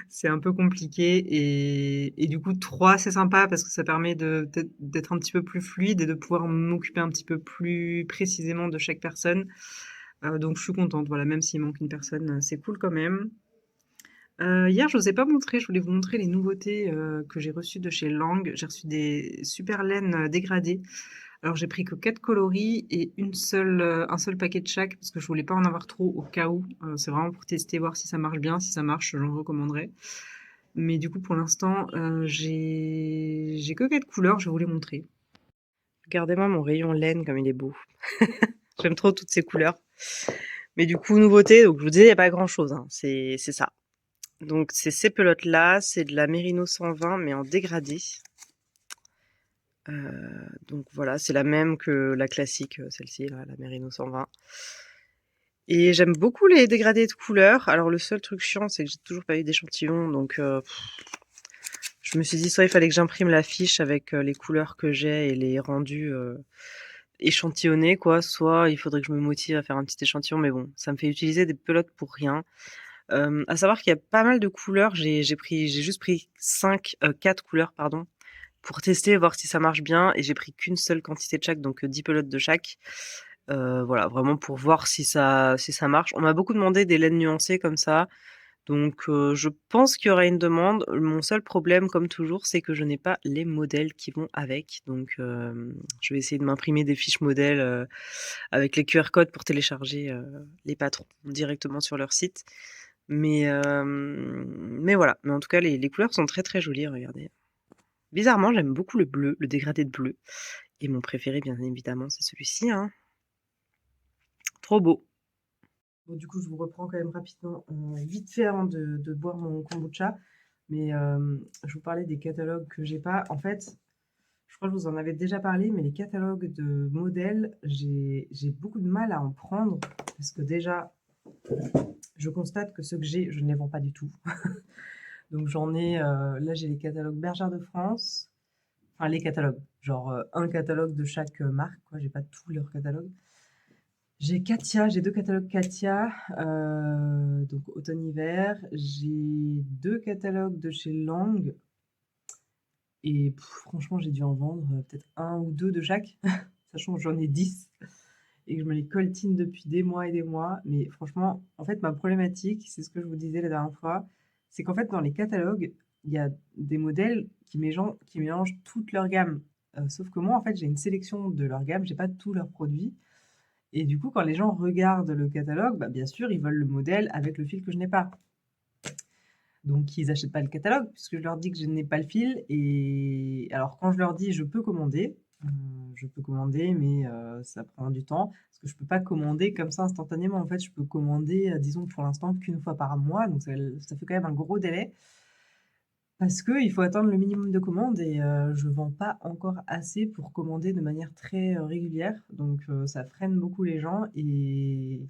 C'est un peu compliqué et du coup 3, c'est sympa parce que ça permet d'être un petit peu plus fluide et de pouvoir m'occuper un petit peu plus précisément de chaque personne. Donc je suis contente, voilà, même s'il manque une personne, c'est cool quand même. Hier, je vous ai pas montré, je voulais vous montrer les nouveautés, que j'ai reçues de chez Lang. J'ai reçu des super laines, dégradées. Alors j'ai pris que 4 coloris et un seul paquet de chaque parce que je voulais pas en avoir trop au cas où. C'est vraiment pour tester, voir si ça marche bien. Si ça marche, j'en recommanderais. Mais du coup, pour l'instant, j'ai que 4 couleurs, je vais vous les montrer. Regardez-moi mon rayon laine comme il est beau. J'aime trop toutes ces couleurs. Mais du coup, nouveauté, donc je vous disais, il y a pas grand-chose, hein, c'est ça. Donc c'est ces pelotes-là, c'est de la Merino 120 mais en dégradé. Donc voilà, c'est la même que la classique, celle-ci là, la Merino 120. Et j'aime beaucoup les dégradés de couleurs. Alors le seul truc chiant, c'est que j'ai toujours pas eu d'échantillon, donc je me suis dit soit il fallait que j'imprime la fiche avec les couleurs que j'ai et les rendus échantillonnés, quoi, soit il faudrait que je me motive à faire un petit échantillon, mais bon, ça me fait utiliser des pelotes pour rien. À savoir qu'il y a pas mal de couleurs. J'ai juste pris 4 couleurs, pardon, pour tester, voir si ça marche bien. Et j'ai pris qu'une seule quantité de chaque, donc 10 pelotes de chaque. Voilà, vraiment pour voir si ça marche. On m'a beaucoup demandé des laines nuancées comme ça. Donc je pense qu'il y aura une demande. Mon seul problème, comme toujours, c'est que je n'ai pas les modèles qui vont avec. Donc je vais essayer de m'imprimer des fiches modèles avec les QR codes pour télécharger les patrons directement sur leur site. Mais voilà. Mais en tout cas, les couleurs sont très, très jolies, regardez. Bizarrement, j'aime beaucoup le bleu, le dégradé de bleu et mon préféré, bien évidemment, c'est celui-ci, hein. Trop beau. Bon, du coup, je vous reprends quand même rapidement, vite fait avant de boire mon kombucha. Mais je vous parlais des catalogues que j'ai pas. En fait, je crois que je vous en avais déjà parlé, mais les catalogues de modèles, j'ai beaucoup de mal à en prendre parce que déjà, je constate que ceux que j'ai, je ne les vends pas du tout. Donc j'en ai, là j'ai les catalogues Bergère de France, enfin les catalogues, genre un catalogue de chaque marque, quoi, j'ai pas tous leurs catalogues. J'ai Katia, j'ai 2 catalogues Katia, donc automne-hiver. J'ai 2 catalogues de chez Lang et franchement j'ai dû en vendre peut-être un ou 2 de chaque, sachant que j'en ai 10 et que je me les coltine depuis des mois et des mois. Mais franchement, en fait, ma problématique, c'est ce que je vous disais la dernière fois, c'est qu'en fait, dans les catalogues, il y a des modèles qui mélangent toute leur gamme. Sauf que moi, en fait, j'ai une sélection de leur gamme, j'ai pas tous leurs produits. Et du coup, quand les gens regardent le catalogue, bah, bien sûr, ils veulent le modèle avec le fil que je n'ai pas. Donc, ils n'achètent pas le catalogue puisque je leur dis que je n'ai pas le fil. Et alors, quand je leur dis je peux commander, mais ça prend du temps parce que je peux pas commander comme ça instantanément. En fait, je peux commander, disons pour l'instant qu'une fois par mois, donc ça fait quand même un gros délai parce qu'il faut attendre le minimum de commandes et je vends pas encore assez pour commander de manière très régulière. Donc, ça freine beaucoup les gens et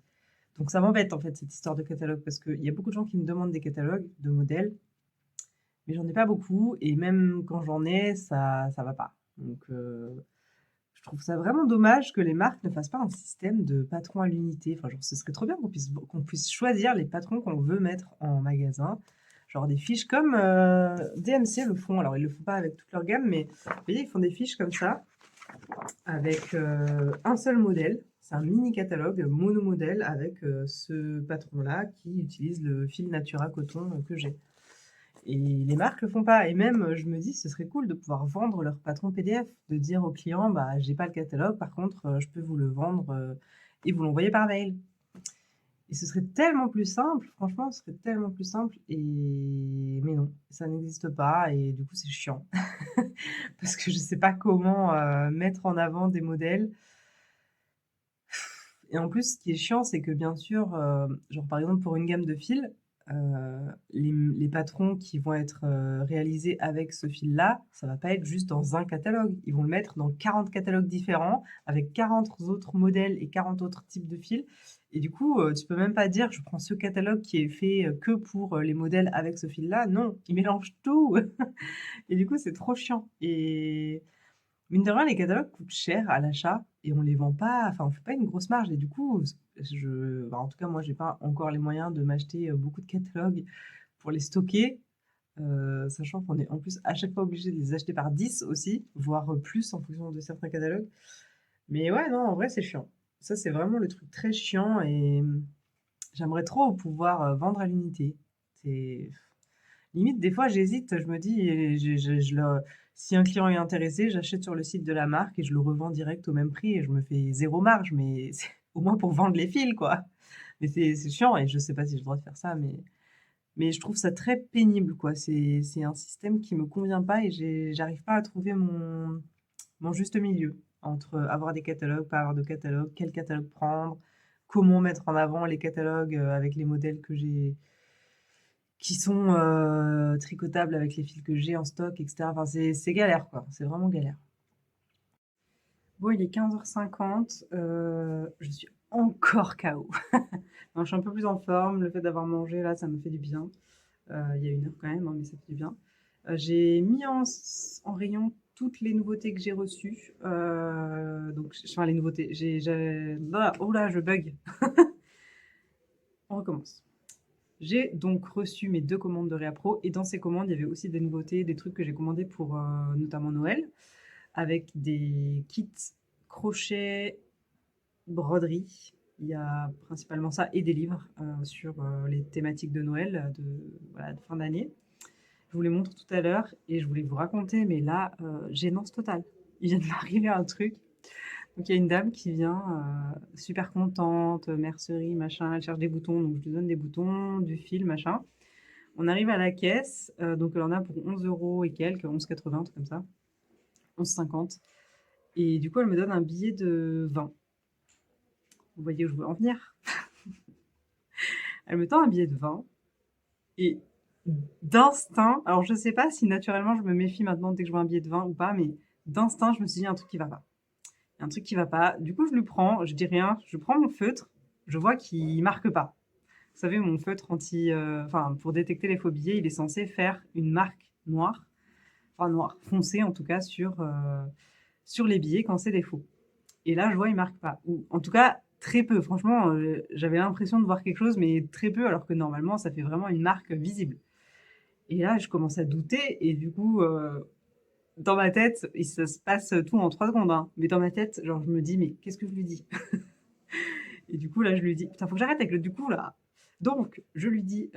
donc ça m'embête en fait cette histoire de catalogue parce qu'il y a beaucoup de gens qui me demandent des catalogues de modèles, mais j'en ai pas beaucoup et même quand j'en ai, ça va pas. Donc je trouve ça vraiment dommage que les marques ne fassent pas un système de patrons à l'unité. Enfin, genre, ce serait trop bien qu'on puisse choisir les patrons qu'on veut mettre en magasin. Genre des fiches comme DMC le font. Alors, ils le font pas avec toute leur gamme, mais vous voyez, ils font des fiches comme ça. avec, un seul modèle. C'est un mini catalogue mono-modèle avec, ce patron-là qui utilise le fil Natura coton, que j'ai. Et les marques le font pas et même, je me dis: «Ce serait cool de pouvoir vendre leur patron PDF», de dire aux clients: «Bah, j'ai pas le catalogue, par contre, je peux vous le vendre, et vous l'envoyer par mail». Et ce serait tellement plus simple, franchement, ce serait tellement plus simple mais non, ça n'existe pas et du coup, c'est chiant. Parce que je sais pas comment, mettre en avant des modèles et en plus, ce qui est chiant, c'est que bien sûr, genre, par exemple, pour une gamme de fils, les patrons qui vont être, réalisés avec ce fil-là, ça va pas être juste dans un catalogue. Ils vont le mettre dans 40 catalogues différents, avec 40 autres modèles et 40 autres types de fils et du coup, tu peux même pas dire: «Je prends ce catalogue qui est fait, que pour, les modèles avec ce fil-là». Non, ils mélangent tout et du coup, c'est trop chiant et mine de rien, les catalogues coûtent cher à l'achat et on les vend pas enfin, on fait pas une grosse marge et du coup, en tout cas, moi, j'ai pas encore les moyens de m'acheter, beaucoup de catalogues pour les stocker, sachant qu'on est en plus à chaque fois obligé de les acheter par 10 aussi, voire, plus en fonction de certains catalogues. Mais ouais, non, en vrai, c'est chiant. Ça, c'est vraiment le truc très chiant et j'aimerais trop pouvoir, vendre à l'unité. C'est limite, des fois, j'hésite, je me dis, je le si un client est intéressé, j'achète sur le site de la marque et je le revends direct au même prix et je me fais zéro marge, mais c'est au moins pour vendre les fils, quoi. Mais c'est chiant et je sais pas si j'ai le droit de faire ça, mais je trouve ça très pénible, quoi. C'est un système qui me convient pas et j'arrive pas à trouver mon juste milieu entre avoir des catalogues, pas avoir de catalogue, quel catalogue prendre, comment mettre en avant les catalogues, avec les modèles que j'ai qui sont, tricotables avec les fils que j'ai en stock et cetera. Enfin, c'est galère, quoi, c'est vraiment galère. Bon, il est 15h50, je suis encore KO. Non, je suis un peu plus en forme, le fait d'avoir mangé là, ça me fait du bien. Il y a 1 heure quand même, hein, mais ça fait du bien. J'ai mis en rayon toutes les nouveautés que j'ai reçues, donc enfin les nouveautés, j'ai oh là, je bug. On recommence. J'ai donc reçu mes 2 commandes de Réappro et dans ces commandes, il y avait aussi des nouveautés, des trucs que j'ai commandés pour, notamment Noël, avec des kits crochet, broderie. Il y a principalement ça et des livres, sur, les thématiques de Noël, voilà, de fin d'année. Je vous les montre tout à l'heure et je voulais vous raconter, mais là, gênance totale. Il vient de m'arriver un truc. Donc il y a une dame qui vient, super contente, mercerie, machin, elle cherche des boutons, donc je lui donne des boutons, du fil, machin. On arrive à la caisse, donc elle en a pour 11 € et quelques, 11,80, un truc comme ça, 11,50 et du coup, elle me donne un billet de 20. Vous voyez où je veux en venir? Elle me tend un billet de 20 et d'instinct, alors je sais pas si naturellement je me méfie maintenant dès que je vois un billet de 20 ou pas, mais d'instinct, je me suis dit: «Il y a un truc qui va pas. Il y a un truc qui va pas». Du coup, je lui prends, je dis rien, je prends mon feutre, je vois qu'il marque pas. Vous savez, mon feutre enfin, pour détecter les faux billets, il est censé faire une marque noire, enfin noire foncé en tout cas sur les billets quand c'est des faux. Et là, je vois, il marque pas. Ou en tout cas, très peu. Franchement, j'avais l'impression de voir quelque chose, mais très peu, alors que normalement, ça fait vraiment une marque visible. Et là, je commence à douter, et du coup, dans ma tête, ça se passe tout en 3 secondes, hein, mais dans ma tête, genre, je me dis, mais qu'est-ce que je lui dis? Et du coup, là, je lui dis, putain, faut que j'arrête avec le du coup, là. Donc, je lui dis,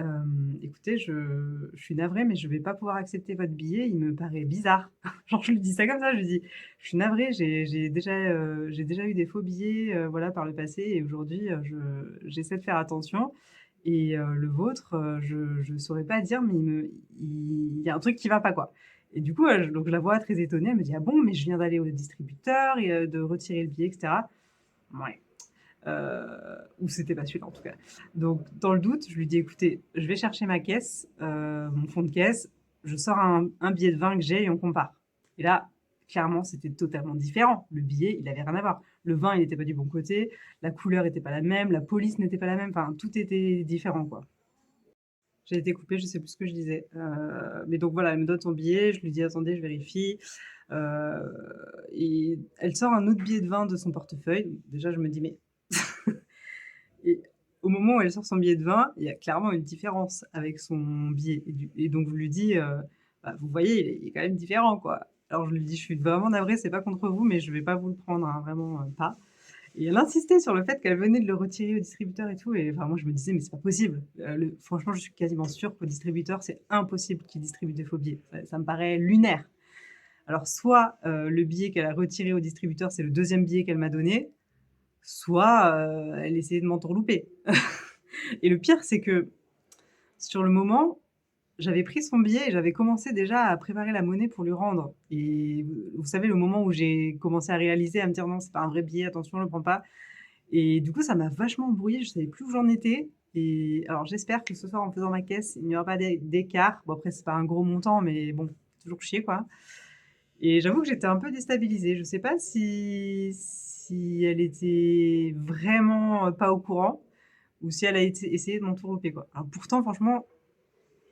écoutez, je suis navrée, mais je vais pas pouvoir accepter votre billet, il me paraît bizarre. Genre, je lui dis ça comme ça, je lui dis, je suis navrée, j'ai déjà eu des faux billets, voilà, par le passé, et aujourd'hui, j'essaie de faire attention. Et le vôtre, je saurais pas dire, mais il y a un truc qui va pas, quoi. Et du coup, donc je la vois très étonnée, elle me dit: «Ah bon, mais je viens d'aller au distributeur et de retirer le billet et cetera». Ouais. Ou c'était pas celui-là en tout cas. Donc dans le doute, je lui dis: «Écoutez, je vais chercher ma caisse, mon fond de caisse, je sors un billet de 20 que j'ai et on compare». Et là, clairement, c'était totalement différent. Le billet, il avait rien à voir. Le vin, il était pas du bon côté, la couleur était pas la même, la police n'était pas la même, enfin tout était différent, quoi. J'ai été coupée, je sais plus ce que je disais. Mais donc voilà, elle me donne son billet, je lui dis: «Attendez, je vérifie». Heu et elle sort un autre billet de 20 de son portefeuille. Déjà, je me dis: «Mais» et au moment où elle sort son billet de 20, il y a clairement une différence avec son billet et donc je lui dis: «Bah, vous voyez, il est quand même différent, quoi». Alors je lui dis: «Je suis vraiment navrée, c'est pas contre vous, mais je vais pas vous le prendre, hein, vraiment, pas». Et elle insistait sur le fait qu'elle venait de le retirer au distributeur et tout et enfin moi je me disais: «Mais c'est pas possible». Le franchement, je suis quasiment sûre qu'au distributeur, c'est impossible qu'ils distribuent des faux billets. Ça me paraît lunaire. Alors soit, le billet qu'elle a retiré au distributeur, c'est le deuxième billet qu'elle m'a donné, soit, elle essayait de m'entourlouper. Et le pire, c'est que sur le moment, j'avais pris son billet et j'avais commencé déjà à préparer la monnaie pour lui rendre et vous savez, le moment où j'ai commencé à réaliser, à me dire: «Non, c'est pas un vrai billet, attention, le prends pas». Et du coup, ça m'a vachement embrouillée, je savais plus où j'en étais et alors j'espère que ce soir, en faisant ma caisse, il n'y aura pas d'écart. Bon après, c'est pas un gros montant, mais bon, toujours chier, quoi. Et j'avoue que j'étais un peu déstabilisée. Je sais pas si elle était vraiment, pas au courant ou si elle a essayé de m'entourlouper, quoi. Alors pourtant, franchement,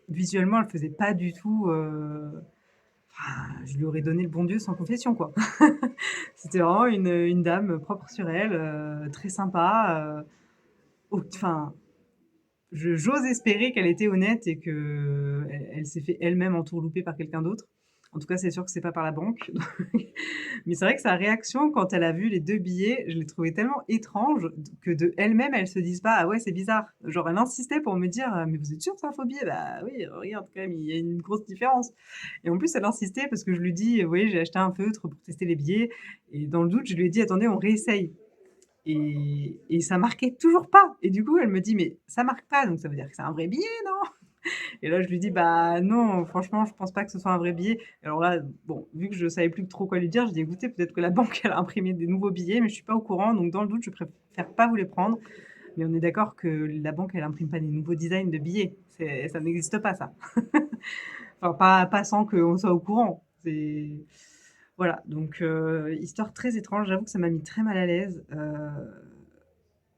visuellement, elle faisait pas du tout, enfin, je lui aurais donné le bon Dieu sans confession, quoi. C'était vraiment une dame propre sur elle, très sympa, enfin, j'ose espérer qu'elle était honnête et qu'elle s'est fait elle-même entourlouper par quelqu'un d'autre. En tout cas, c'est sûr que c'est pas par la banque. Mais c'est vrai que sa réaction quand elle a vu les 2 billets, je l'ai trouvée tellement étrange que de elle-même, elle se dise pas: «Ah ouais, c'est bizarre». Genre elle insistait pour me dire: «Mais vous êtes sûr que c'est un faux billet?» «Bah oui, regarde quand même, il y a une grosse différence». Et en plus, elle insistait parce que je lui dis: «Vous voyez, j'ai acheté un feutre pour tester les billets» et dans le doute, je lui ai dit: «Attendez, on réessaye». Et ça marquait toujours pas. Et du coup, elle me dit: «Mais ça marque pas, donc ça veut dire que c'est un vrai billet, non?» Et là, je lui dis: «Bah non, franchement, je pense pas que ce soit un vrai billet». Alors là, bon, vu que je savais plus trop quoi lui dire, j'ai dit: «Écoutez, peut-être que la banque, elle a imprimé des nouveaux billets, mais je suis pas au courant, donc dans le doute, je préfère pas vous les prendre». Mais on est d'accord que la banque, elle imprime pas des nouveaux designs de billets. Ça n'existe pas ça. Enfin, pas sans qu'on soit au courant. C'est voilà, donc histoire très étrange. J'avoue que ça m'a mis très mal à l'aise,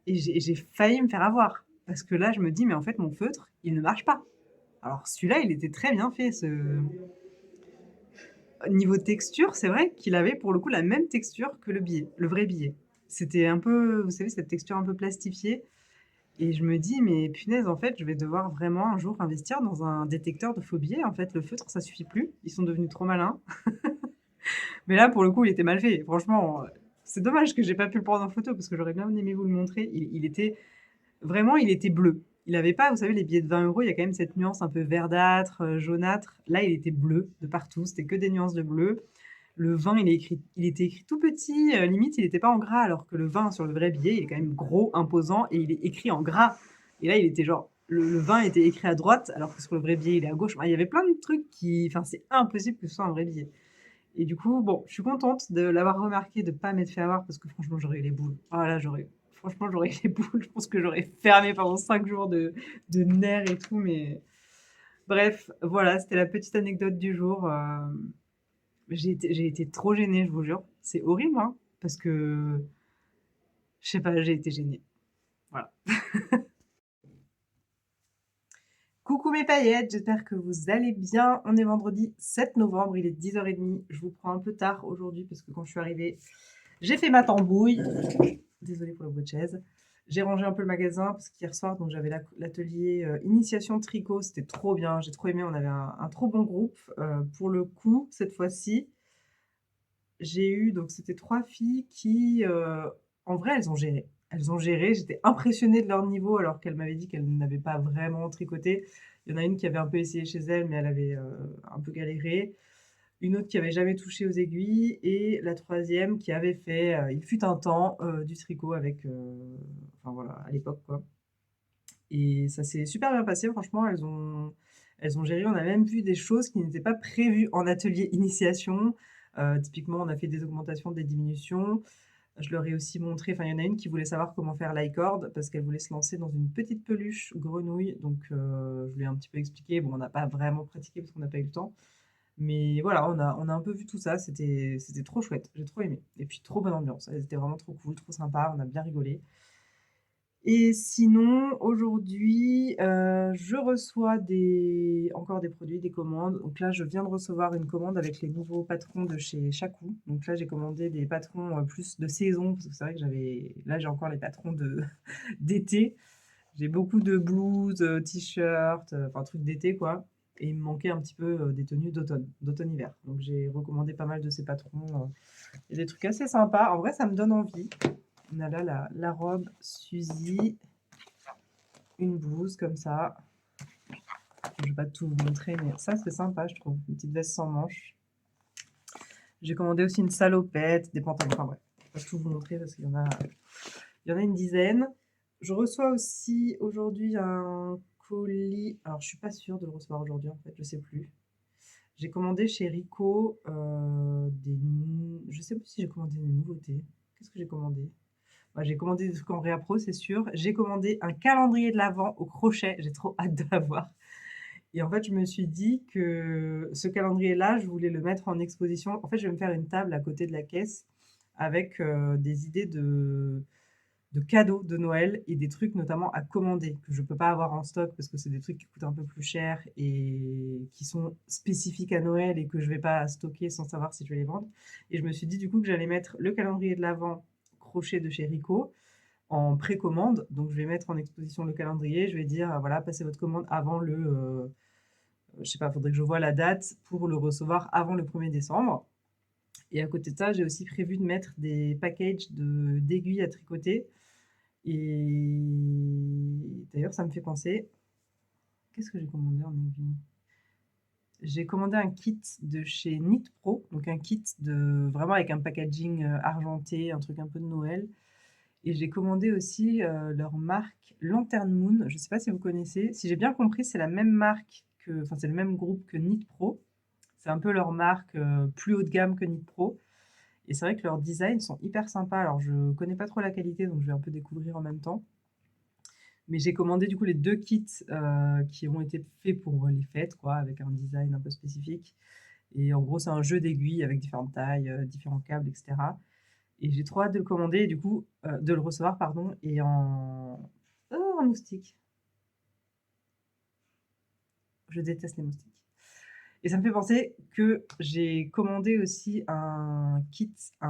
et j'ai failli me faire avoir. Parce que là, je me dis: «Mais en fait, mon feutre, il ne marche pas». Alors celui-là, il était très bien fait, niveau texture, c'est vrai qu'il avait pour le coup la même texture que le billet, le vrai billet. C'était un peu, vous savez, cette texture un peu plastifiée et je me dis: «Mais punaise, en fait, je vais devoir vraiment un jour investir dans un détecteur de faux billets. En fait, le feutre, ça suffit plus. Ils sont devenus trop malins». Mais là, pour le coup, il était mal fait. Franchement, c'est dommage que j'ai pas pu le prendre en photo parce que j'aurais bien aimé vous le montrer. Il était vraiment, il était bleu. Il avait pas, vous savez, les billets de 20 €, il y a quand même cette nuance un peu verdâtre, jaunâtre. Là, il était bleu de partout, c'était que des nuances de bleu. Le 20, il était écrit tout petit, limite, il était pas en gras, alors que le 20 sur le vrai billet, il est quand même gros, imposant et il est écrit en gras. Et là, il était genre le 20 était écrit à droite, alors que sur le vrai billet, il est à gauche. Enfin, il y avait plein de trucs qui enfin, c'est impossible que ce soit un vrai billet. Et du coup, bon, je suis contente de l'avoir remarqué, de pas m'être fait avoir parce que franchement, j'aurais eu les boules. Ah là, j'aurais eu les boules. Je pense que j'aurais fermé pendant 5 jours de nerfs et tout. Mais bref, voilà, c'était la petite anecdote du jour. J'ai été trop gênée, je vous jure. C'est horrible, hein, parce que je sais pas, j'ai été gênée. Voilà. Coucou mes paillettes, j'espère que vous allez bien. On est vendredi 7 novembre, il est 10h30. Je vous prends un peu tard aujourd'hui parce que quand je suis arrivée, j'ai fait ma tambouille. Désolée pour le bruit de chaise. J'ai rangé un peu le magasin parce qu'hier soir, donc j'avais l'atelier initiation tricot. C'était trop bien, j'ai trop aimé. On avait un trop bon groupe. Pour le coup, cette fois-ci, j'ai eu, donc c'était 3 filles qui, en vrai, elles ont géré. Elles ont géré, j'étais impressionnée de leur niveau alors qu'elles m'avaient dit qu'elles n'avaient pas vraiment tricoté. Il y en a une qui avait un peu essayé chez elle, mais elle avait, un peu galéré. Une autre qui avait jamais touché aux aiguilles et la troisième qui avait fait, il fut un temps, du tricot avec, enfin voilà, à l'époque, quoi. Et ça s'est super bien passé franchement, elles ont géré. On a même vu des choses qui n'étaient pas prévues en atelier initiation. Typiquement, on a fait des augmentations, des diminutions. Je leur ai aussi montré, enfin, il y en a une qui voulait savoir comment faire l'icord parce qu'elle voulait se lancer dans une petite peluche grenouille. Donc, je lui ai un petit peu expliqué. Bon, on n'a pas vraiment pratiqué parce qu'on n'a pas eu le temps. Mais voilà, on a un peu vu tout ça. C'était trop chouette. J'ai trop aimé. Et puis, trop bonne ambiance. Elles étaient vraiment trop cool, trop sympa. On a bien rigolé. Et sinon, aujourd'hui, je reçois encore des produits, des commandes. Donc là, je viens de recevoir une commande avec les nouveaux patrons de chez Chacou. Donc là, j'ai commandé des patrons, plus de saison, parce que c'est vrai que là, j'ai encore les patrons de d'été. J'ai beaucoup de blouses, t-shirts, enfin trucs d'été, quoi. et il me manquait un petit peu, des tenues d'automne-hiver. Donc j'ai recommandé pas mal de ces patrons, et des trucs assez sympas. En vrai, ça me donne envie. On a là la robe Suzy, une blouse comme ça. Je vais pas tout vous montrer, mais ça, c'est sympa, je trouve. Une petite veste sans manches. J'ai commandé aussi une salopette, des pantalons. Enfin bref, je vais pas tout vous montrer parce qu'il y en a une dizaine. Je reçois aussi aujourd'hui un colis. Alors, je suis pas sûre de le recevoir aujourd'hui, en fait, je sais plus. J'ai commandé chez Rico je sais plus si j'ai commandé des nouveautés. Qu'est-ce que j'ai commandé? Ouais, j'ai commandé des trucs en réappro, c'est sûr. J'ai commandé un calendrier de l'Avent au crochet. J'ai trop hâte de l'avoir. Et en fait, je me suis dit que ce calendrier-là, je voulais le mettre en exposition. En fait, je vais me faire une table à côté de la caisse avec des idées de cadeaux de Noël et des trucs notamment à commander que je peux pas avoir en stock parce que c'est des trucs qui coûtent un peu plus cher et qui sont spécifiques à Noël et que je vais pas stocker sans savoir si je vais les vendre. Et je me suis dit du coup que j'allais mettre le calendrier de l'Avent crochet de chez Rico en précommande. Donc je vais mettre en exposition le calendrier. Je vais dire voilà, passez votre commande avant je sais pas, faudrait que je vois la date pour le recevoir avant le 1er décembre. Et à côté de ça, j'ai aussi prévu de mettre des packages d'aiguilles à tricoter. Et d'ailleurs, ça me fait penser, qu'est-ce que j'ai commandé en aiguille? J'ai commandé un kit de chez Knit Pro, donc un kit vraiment avec un packaging argenté, un truc un peu de Noël. Et j'ai commandé aussi leur marque Lantern Moon. Je ne sais pas si vous connaissez. Si j'ai bien compris, c'est la même marque enfin c'est le même groupe que Knit Pro. C'est un peu leur marque plus haut de gamme que Knit Pro. Et c'est vrai que leurs designs sont hyper sympas. Alors je connais pas trop la qualité, donc je vais un peu découvrir en même temps. Mais j'ai commandé du coup les 2 kits, qui ont été faits pour les fêtes quoi, avec un design un peu spécifique et en gros, c'est un jeu d'aiguilles avec différentes tailles, différents câbles et cetera et j'ai trop hâte de le commander et du coup, de le recevoir pardon et oh un moustique! Je déteste les moustiques et ça me fait penser que j'ai commandé aussi un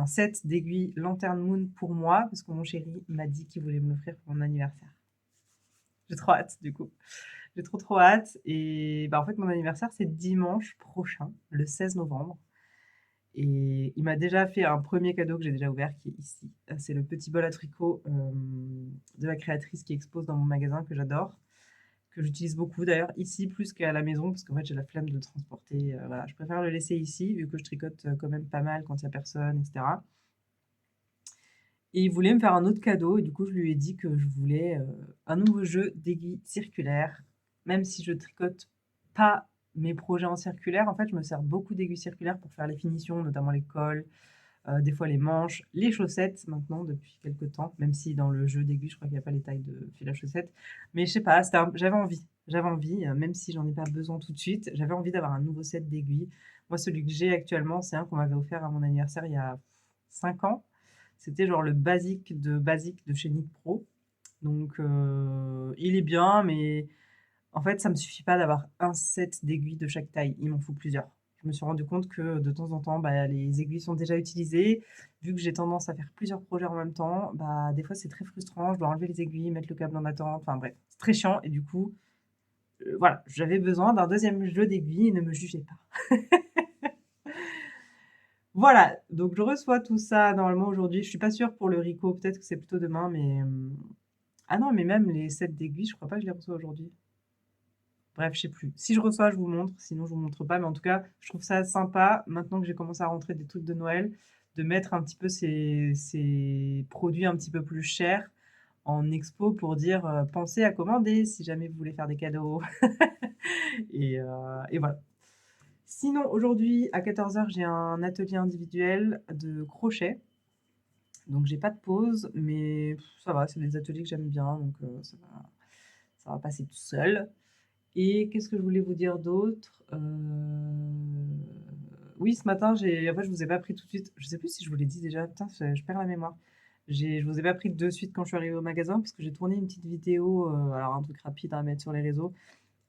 set d'aiguilles Lantern Moon pour moi parce que mon chéri m'a dit qu'il voulait me l'offrir pour mon anniversaire. J'ai trop hâte du coup. J'ai trop, trop hâte et bah, en fait, mon anniversaire, c'est dimanche prochain, le 16 novembre et il m'a déjà fait un premier cadeau que j'ai déjà ouvert qui est ici. C'est le petit bol à tricot, de la créatrice qui expose dans mon magasin que j'adore, que j'utilise beaucoup d'ailleurs ici plus qu'à la maison parce qu'en fait, j'ai la flemme de le transporter, voilà. Je préfère le laisser ici vu que je tricote, quand même pas mal quand il y a personne et cetera et il voulait me faire un autre cadeau et du coup, je lui ai dit que je voulais, un nouveau jeu d'aiguilles circulaires. Même si je tricote pas mes projets en circulaire, en fait, je me sers beaucoup d'aiguilles circulaires pour faire les finitions, notamment les cols, des fois les manches, les chaussettes maintenant depuis quelques temps, même si dans le jeu d'aiguilles, je crois qu'il y a pas les tailles de fil à chaussettes. Mais je sais pas, j'avais envie, même si j'en ai pas besoin tout de suite, j'avais envie d'avoir un nouveau set d'aiguilles. Moi, celui que j'ai actuellement, c'est un qu'on m'avait offert à mon anniversaire il y a 5 ans. C'était genre le basique de chez Knit Pro. Donc, il est bien, mais en fait, ça me suffit pas d'avoir un set d'aiguilles de chaque taille. Il m'en faut plusieurs. Je me suis rendu compte que de temps en temps, bah, les aiguilles sont déjà utilisées. Vu que j'ai tendance à faire plusieurs projets en même temps, bah, des fois, c'est très frustrant. Je dois enlever les aiguilles, mettre le câble en attente. Enfin bref, c'est très chiant. Et du coup, voilà, j'avais besoin d'un deuxième jeu d'aiguilles. Ne me jugez pas. Voilà, donc je reçois tout ça normalement aujourd'hui. Je suis pas sûre pour le Rico, peut-être que c'est plutôt demain, mais ah non, mais même les sets d'aiguilles, je crois pas que je les reçois aujourd'hui. Bref, je sais plus. Si je reçois, je vous montre, sinon je vous montre pas. Mais en tout cas, je trouve ça sympa, maintenant que j'ai commencé à rentrer des trucs de Noël, de mettre un petit peu ces produits un petit peu plus chers en expo pour dire pensez à commander si jamais vous voulez faire des cadeaux. Et voilà. Sinon, aujourd'hui, à 14h, j'ai un atelier individuel de crochet. Donc, j'ai pas de pause, mais ça va, c'est des ateliers que j'aime bien, donc ça va passer tout seul. Et qu'est-ce que je voulais vous dire d'autre? Oui, ce matin, en fait, je vous ai pas pris tout de suite. Je sais plus si je vous l'ai dit déjà. Putain, je perds la mémoire. Je vous ai pas pris de suite quand je suis arrivée au magasin parce que j'ai tourné une petite vidéo, alors un truc rapide à mettre sur les réseaux.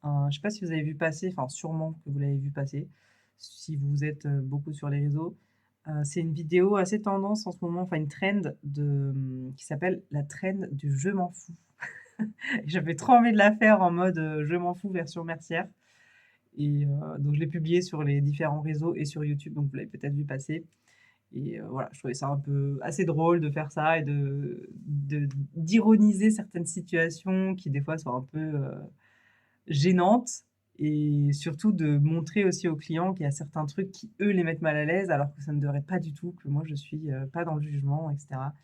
Je sais pas si vous avez vu passer, enfin sûrement que vous l'avez vu passer, si vous êtes beaucoup sur les réseaux. C'est une vidéo assez tendance en ce moment, enfin une trend qui s'appelle la trend du je m'en fous. J'avais trop envie de la faire en mode je m'en fous version Mercière. et donc je l'ai publié sur les différents réseaux et sur YouTube, donc vous l'avez peut-être vu passer et voilà, je trouvais ça un peu assez drôle de faire ça et d'ironiser certaines situations qui des fois sont un peu, gênantes et surtout de montrer aussi aux clients qu'il y a certains trucs qui, eux, les mettent mal à l'aise alors que ça ne devrait pas du tout, que moi je suis, pas dans le jugement et cetera.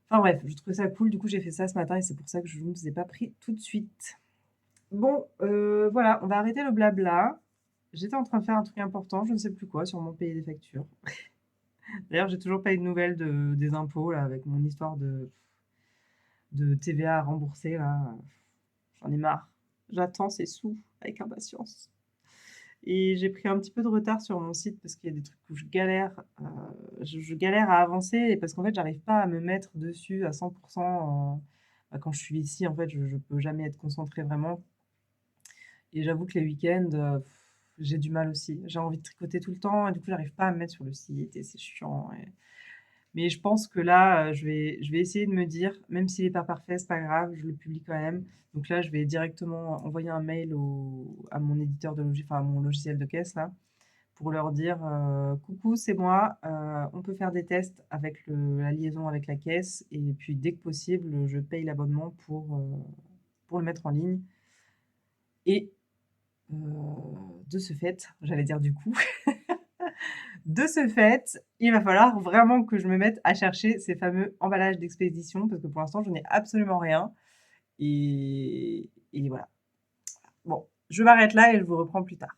Enfin bref, je trouvais ça cool, du coup j'ai fait ça ce matin et c'est pour ça que je ne vous ai pas pris tout de suite. Bon, voilà, on va arrêter le blabla. J'étais en train de faire un truc important, je ne sais plus quoi, sûrement payer des factures. D'ailleurs, j'ai toujours pas eu de nouvelles des impôts là, avec mon histoire de TVA à rembourser là. J'en ai marre. J'attends ces sous avec impatience. Et j'ai pris un petit peu de retard sur mon site parce qu'il y a des trucs où je galère, je galère à avancer et parce qu'en fait, j'arrive pas à me mettre dessus à 100 bah, quand je suis ici, en fait, je peux jamais être concentrée vraiment et j'avoue que les week-ends, j'ai du mal aussi. J'ai envie de tricoter tout le temps et du coup, j'arrive pas à me mettre sur le site et c'est chiant et mais je pense que là, je vais essayer de me dire, même s'il est pas parfait, c'est pas grave, je le publie quand même. Donc là, je vais directement envoyer un mail à mon éditeur de enfin à mon logiciel de caisse là, pour leur dire coucou, c'est moi, on peut faire des tests avec la liaison avec la caisse et puis dès que possible, je paye l'abonnement pour le mettre en ligne. Et euh, de ce fait, j'allais dire du coup, de ce fait, il va falloir vraiment que je me mette à chercher ces fameux emballages d'expédition parce que pour l'instant, je n'ai absolument rien. Et voilà. Bon, je m'arrête là et je vous reprends plus tard.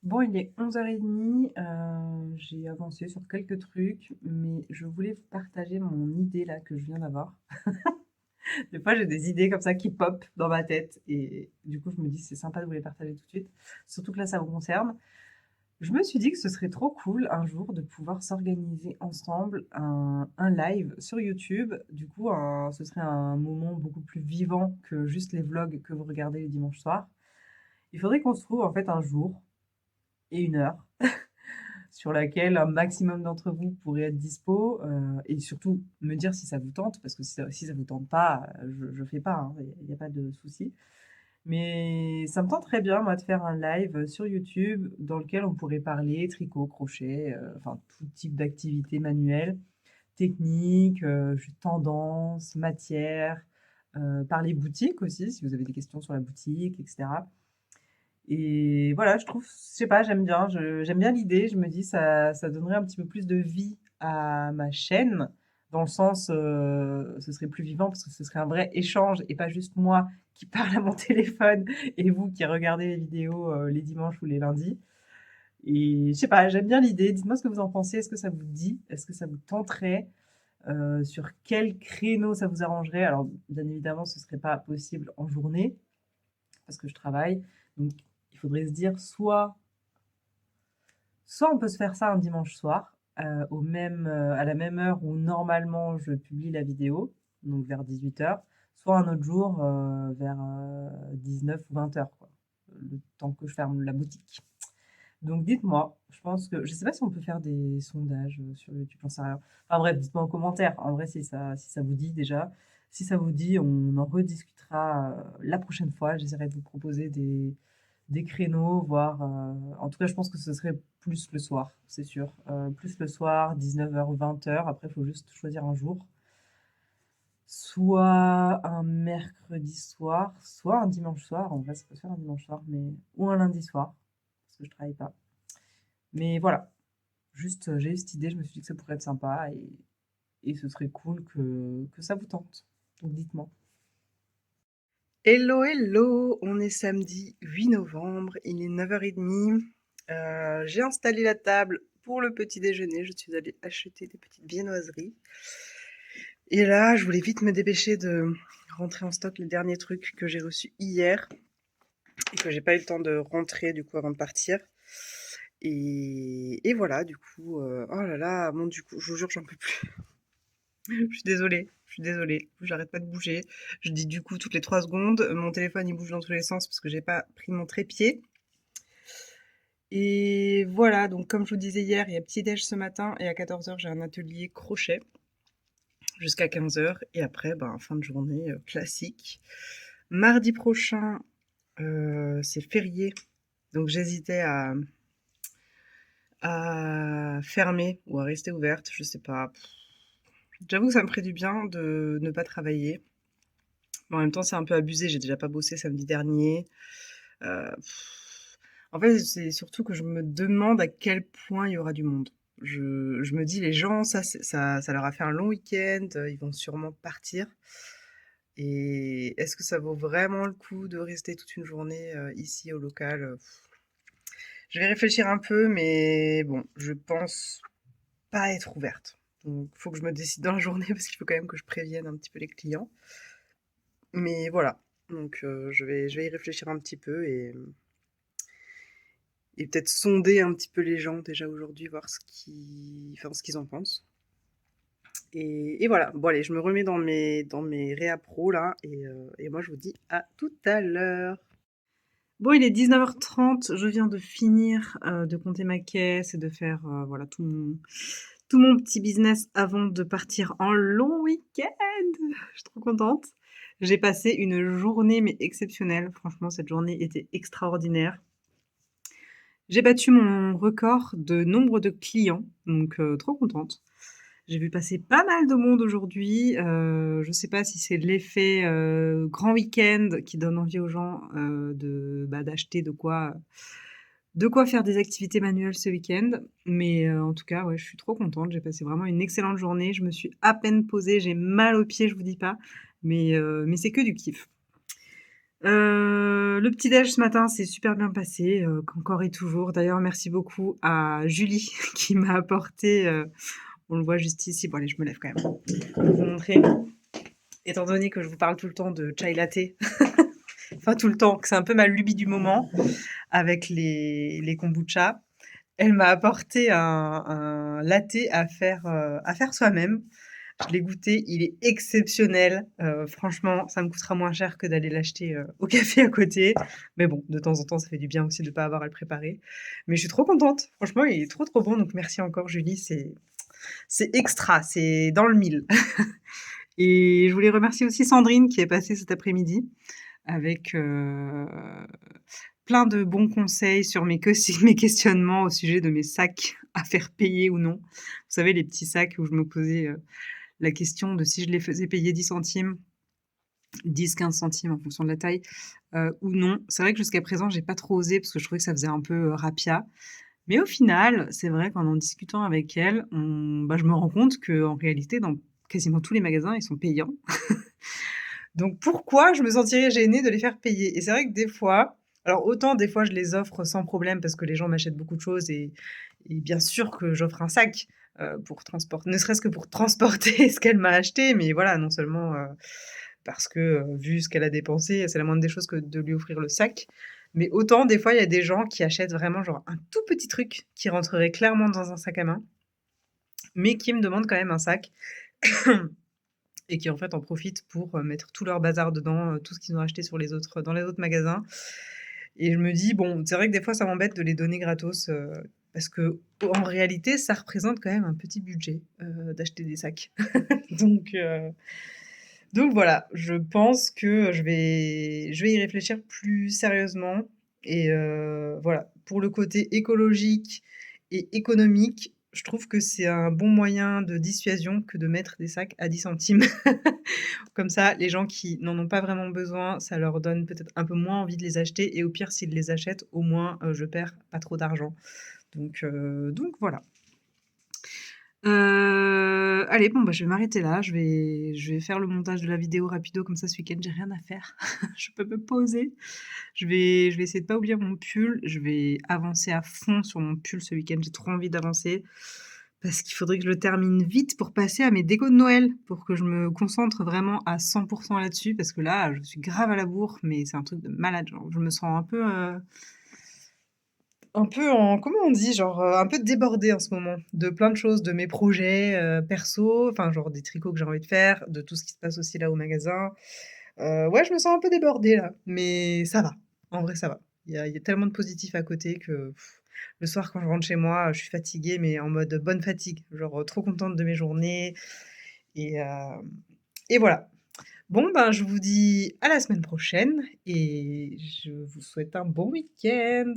Bon, il est 11h30, j'ai avancé sur quelques trucs, mais je voulais vous partager mon idée là que je viens d'avoir. Des fois, j'ai des idées comme ça qui pop dans ma tête et du coup, je me dis c'est sympa de vous les partager tout de suite, surtout que là, ça vous concerne. Je me suis dit que ce serait trop cool un jour de pouvoir s'organiser ensemble un live sur YouTube. Du coup, ce serait un moment beaucoup plus vivant que juste les vlogs que vous regardez les dimanches soirs. Il faudrait qu'on se trouve en fait un jour et une heure sur laquelle un maximum d'entre vous pourraient être dispo et surtout me dire si ça vous tente, parce que si ça vous tente pas, je fais pas, hein, il n'y a pas de souci. Mais ça me tente très bien, moi, de faire un live sur YouTube dans lequel on pourrait parler tricot, crochet, enfin tout type d'activité manuelle, technique, tendance, matière, parler boutique aussi, si vous avez des questions sur la boutique, etc. Et voilà, je sais pas, j'aime bien l'idée. Je me dis, ça donnerait un petit peu plus de vie à ma chaîne, dans le sens, ce serait plus vivant parce que ce serait un vrai échange et pas juste moi qui parle à mon téléphone et vous qui regardez les vidéos les dimanches ou les lundis. Et je sais pas, j'aime bien l'idée. Dites-moi ce que vous en pensez. Est-ce que ça vous dit? Est-ce que ça vous tenterait? Sur quel créneau ça vous arrangerait? Alors, bien évidemment, ce serait pas possible en journée parce que je travaille. Donc, il faudrait se dire soit on peut se faire ça un dimanche soir, à la même heure où normalement je publie la vidéo, donc vers 18h, soit un autre jour vers 19 ou 20h, quoi, le temps que je ferme la boutique. Donc dites-moi, je sais pas si on peut faire des sondages sur YouTube, j'en sais rien. Enfin bref, dites-moi en commentaire, en vrai, si ça vous dit déjà. Si ça vous dit, on en rediscutera la prochaine fois. J'essaierai de vous proposer des créneaux, voire... en tout cas, je pense que ce serait plus le soir, c'est sûr. Plus le soir, 19h, 20h. Après, il faut juste choisir un jour. Soit un mercredi soir, soit un dimanche soir. En vrai, ça peut se faire un dimanche soir, mais... ou un lundi soir, parce que je travaille pas. Mais voilà, juste, j'ai eu cette idée, je me suis dit que ça pourrait être sympa et ce serait cool que ça vous tente. Donc dites-moi. Hello, hello, on est samedi 8 novembre, il est 9h30. J'ai installé la table pour le petit déjeuner, je suis allée acheter des petites viennoiseries. Et là, je voulais vite me dépêcher de rentrer en stock les derniers trucs que j'ai reçus hier et que j'ai pas eu le temps de rentrer du coup avant de partir. Et voilà, du coup, oh là là, bon, du coup, je vous jure, j'en peux plus. Je suis désolée, j'arrête pas de bouger. Je dis du coup toutes les 3 secondes, mon téléphone il bouge dans tous les sens parce que j'ai pas pris mon trépied. Et voilà, donc comme je vous disais hier, il y a petit déj ce matin et à 14h j'ai un atelier crochet jusqu'à 15h et après, ben, fin de journée classique. Mardi prochain, c'est férié, donc j'hésitais à fermer ou à rester ouverte, je sais pas. J'avoue que ça me ferait du bien de ne pas travailler. Mais en même temps, c'est un peu abusé, j'ai déjà pas bossé samedi dernier. Heu, en fait, c'est surtout que je me demande à quel point il y aura du monde. Je me dis: «Les gens, ça leur a fait un long week-end, ils vont sûrement partir et est-ce que ça vaut vraiment le coup de rester toute une journée, ici au local?» Je vais réfléchir un peu, mais bon, je pense pas être ouverte. Donc faut que je me décide dans la journée parce qu'il faut quand même que je prévienne un petit peu les clients. Mais voilà, donc je vais y réfléchir un petit peu et peut-être sonder un petit peu les gens déjà aujourd'hui, voir ce qu'ils en pensent. Et voilà, bon allez, je me remets dans mes réa pro là et moi je vous dis à tout à l'heure. Bon, il est 19h30, je viens de finir, de compter ma caisse et de faire, voilà tout mon petit business avant de partir en long week-end. Je suis trop contente. J'ai passé une journée, mais exceptionnelle. Franchement, cette journée était extraordinaire. J'ai battu mon record de nombre de clients, donc trop contente. J'ai vu passer pas mal de monde aujourd'hui. Je sais pas si c'est l'effet, grand week-end qui donne envie aux gens, d'acheter de quoi faire des activités manuelles ce week-end. Mais, en tout cas, ouais, je suis trop contente. J'ai passé vraiment une excellente journée. Je me suis à peine posée, j'ai mal aux pieds, je vous dis pas, mais c'est que du kiff. Le petit déj ce matin s'est super bien passé, qu'encore et toujours. D'ailleurs, merci beaucoup à Julie qui m'a apporté, on le voit juste ici. Bon allez, je me lève quand même pour vous montrer. Étant donné que je vous parle tout le temps de chai latte, enfin tout le temps, que c'est un peu ma lubie du moment avec les kombucha, elle m'a apporté un latte à faire soi-même. Je l'ai goûté, il est exceptionnel. Franchement, ça me coûtera moins cher que d'aller l'acheter, au café à côté. Mais bon, de temps en temps, ça fait du bien aussi de ne pas avoir à le préparer. Mais je suis trop contente. Franchement, il est trop, trop bon, donc merci encore Julie, c'est extra, c'est dans le mille. Et je voulais remercier aussi Sandrine qui est passée cet après-midi avec, plein de bons conseils sur mes questionnements au sujet de mes sacs à faire payer ou non. Vous savez, les petits sacs où je me posais, la question de si je les faisais payer 10 centimes, 10-15 centimes en fonction de la taille, ou non. C'est vrai que jusqu'à présent, j'ai pas trop osé parce que je trouvais que ça faisait un peu, rapia. Mais au final, c'est vrai qu'en discutant avec elle, je me rends compte qu'en réalité, dans quasiment tous les magasins, ils sont payants. Donc pourquoi je me sentirais gênée de les faire payer? Et c'est vrai que des fois, alors autant des fois je les offre sans problème parce que les gens m'achètent beaucoup de choses et bien sûr que j'offre un sac, pour transporter, ne serait-ce que pour transporter ce qu'elle m'a acheté, mais voilà, non seulement, parce que, vu ce qu'elle a dépensé, c'est la moindre des choses que de lui offrir le sac. Mais autant des fois, il y a des gens qui achètent vraiment genre un tout petit truc qui rentrerait clairement dans un sac à main, mais qui me demandent quand même un sac et qui en fait en profitent pour, mettre tout leur bazar dedans, tout ce qu'ils ont acheté dans les autres magasins et je me dis: «Bon, c'est vrai que des fois ça m'embête de les donner gratos, parce qu'en réalité ça représente quand même un petit budget, d'acheter des sacs». Donc heu donc voilà, je pense que je vais y réfléchir plus sérieusement et voilà. Pour le côté écologique et économique, je trouve que c'est un bon moyen de dissuasion que de mettre des sacs à 10 centimes. Comme ça, les gens qui n'en ont pas vraiment besoin, ça leur donne peut-être un peu moins envie de les acheter et au pire, s'ils les achètent, au moins, je perds pas trop d'argent. Donc voilà. Allez, bon, je vais m'arrêter là. Je vais faire le montage de la vidéo rapido comme ça ce week-end, j'ai rien à faire. Je peux me poser. Je vais essayer de pas oublier mon pull. Je vais avancer à fond sur mon pull ce week-end. J'ai trop envie d'avancer parce qu'il faudrait que je le termine vite pour passer à mes décos de Noël, pour que je me concentre vraiment à 100 là-dessus parce que là, je suis grave à la bourre, mais c'est un truc de malade, genre je me sens un peu en comment on dit? Genre, un peu débordée en ce moment, de plein de choses, de mes projets, perso, enfin genre des tricots que j'ai envie de faire, de tout ce qui se passe aussi là au magasin. Ouais, je me sens un peu débordée là, mais ça va. En vrai, ça va. Il y a tellement de positifs à côté que le soir quand je rentre chez moi, je suis fatiguée, mais en mode bonne fatigue, genre, trop contente de mes journées et hem et voilà. Bon, ben, je vous dis à la semaine prochaine et je vous souhaite un bon week-end.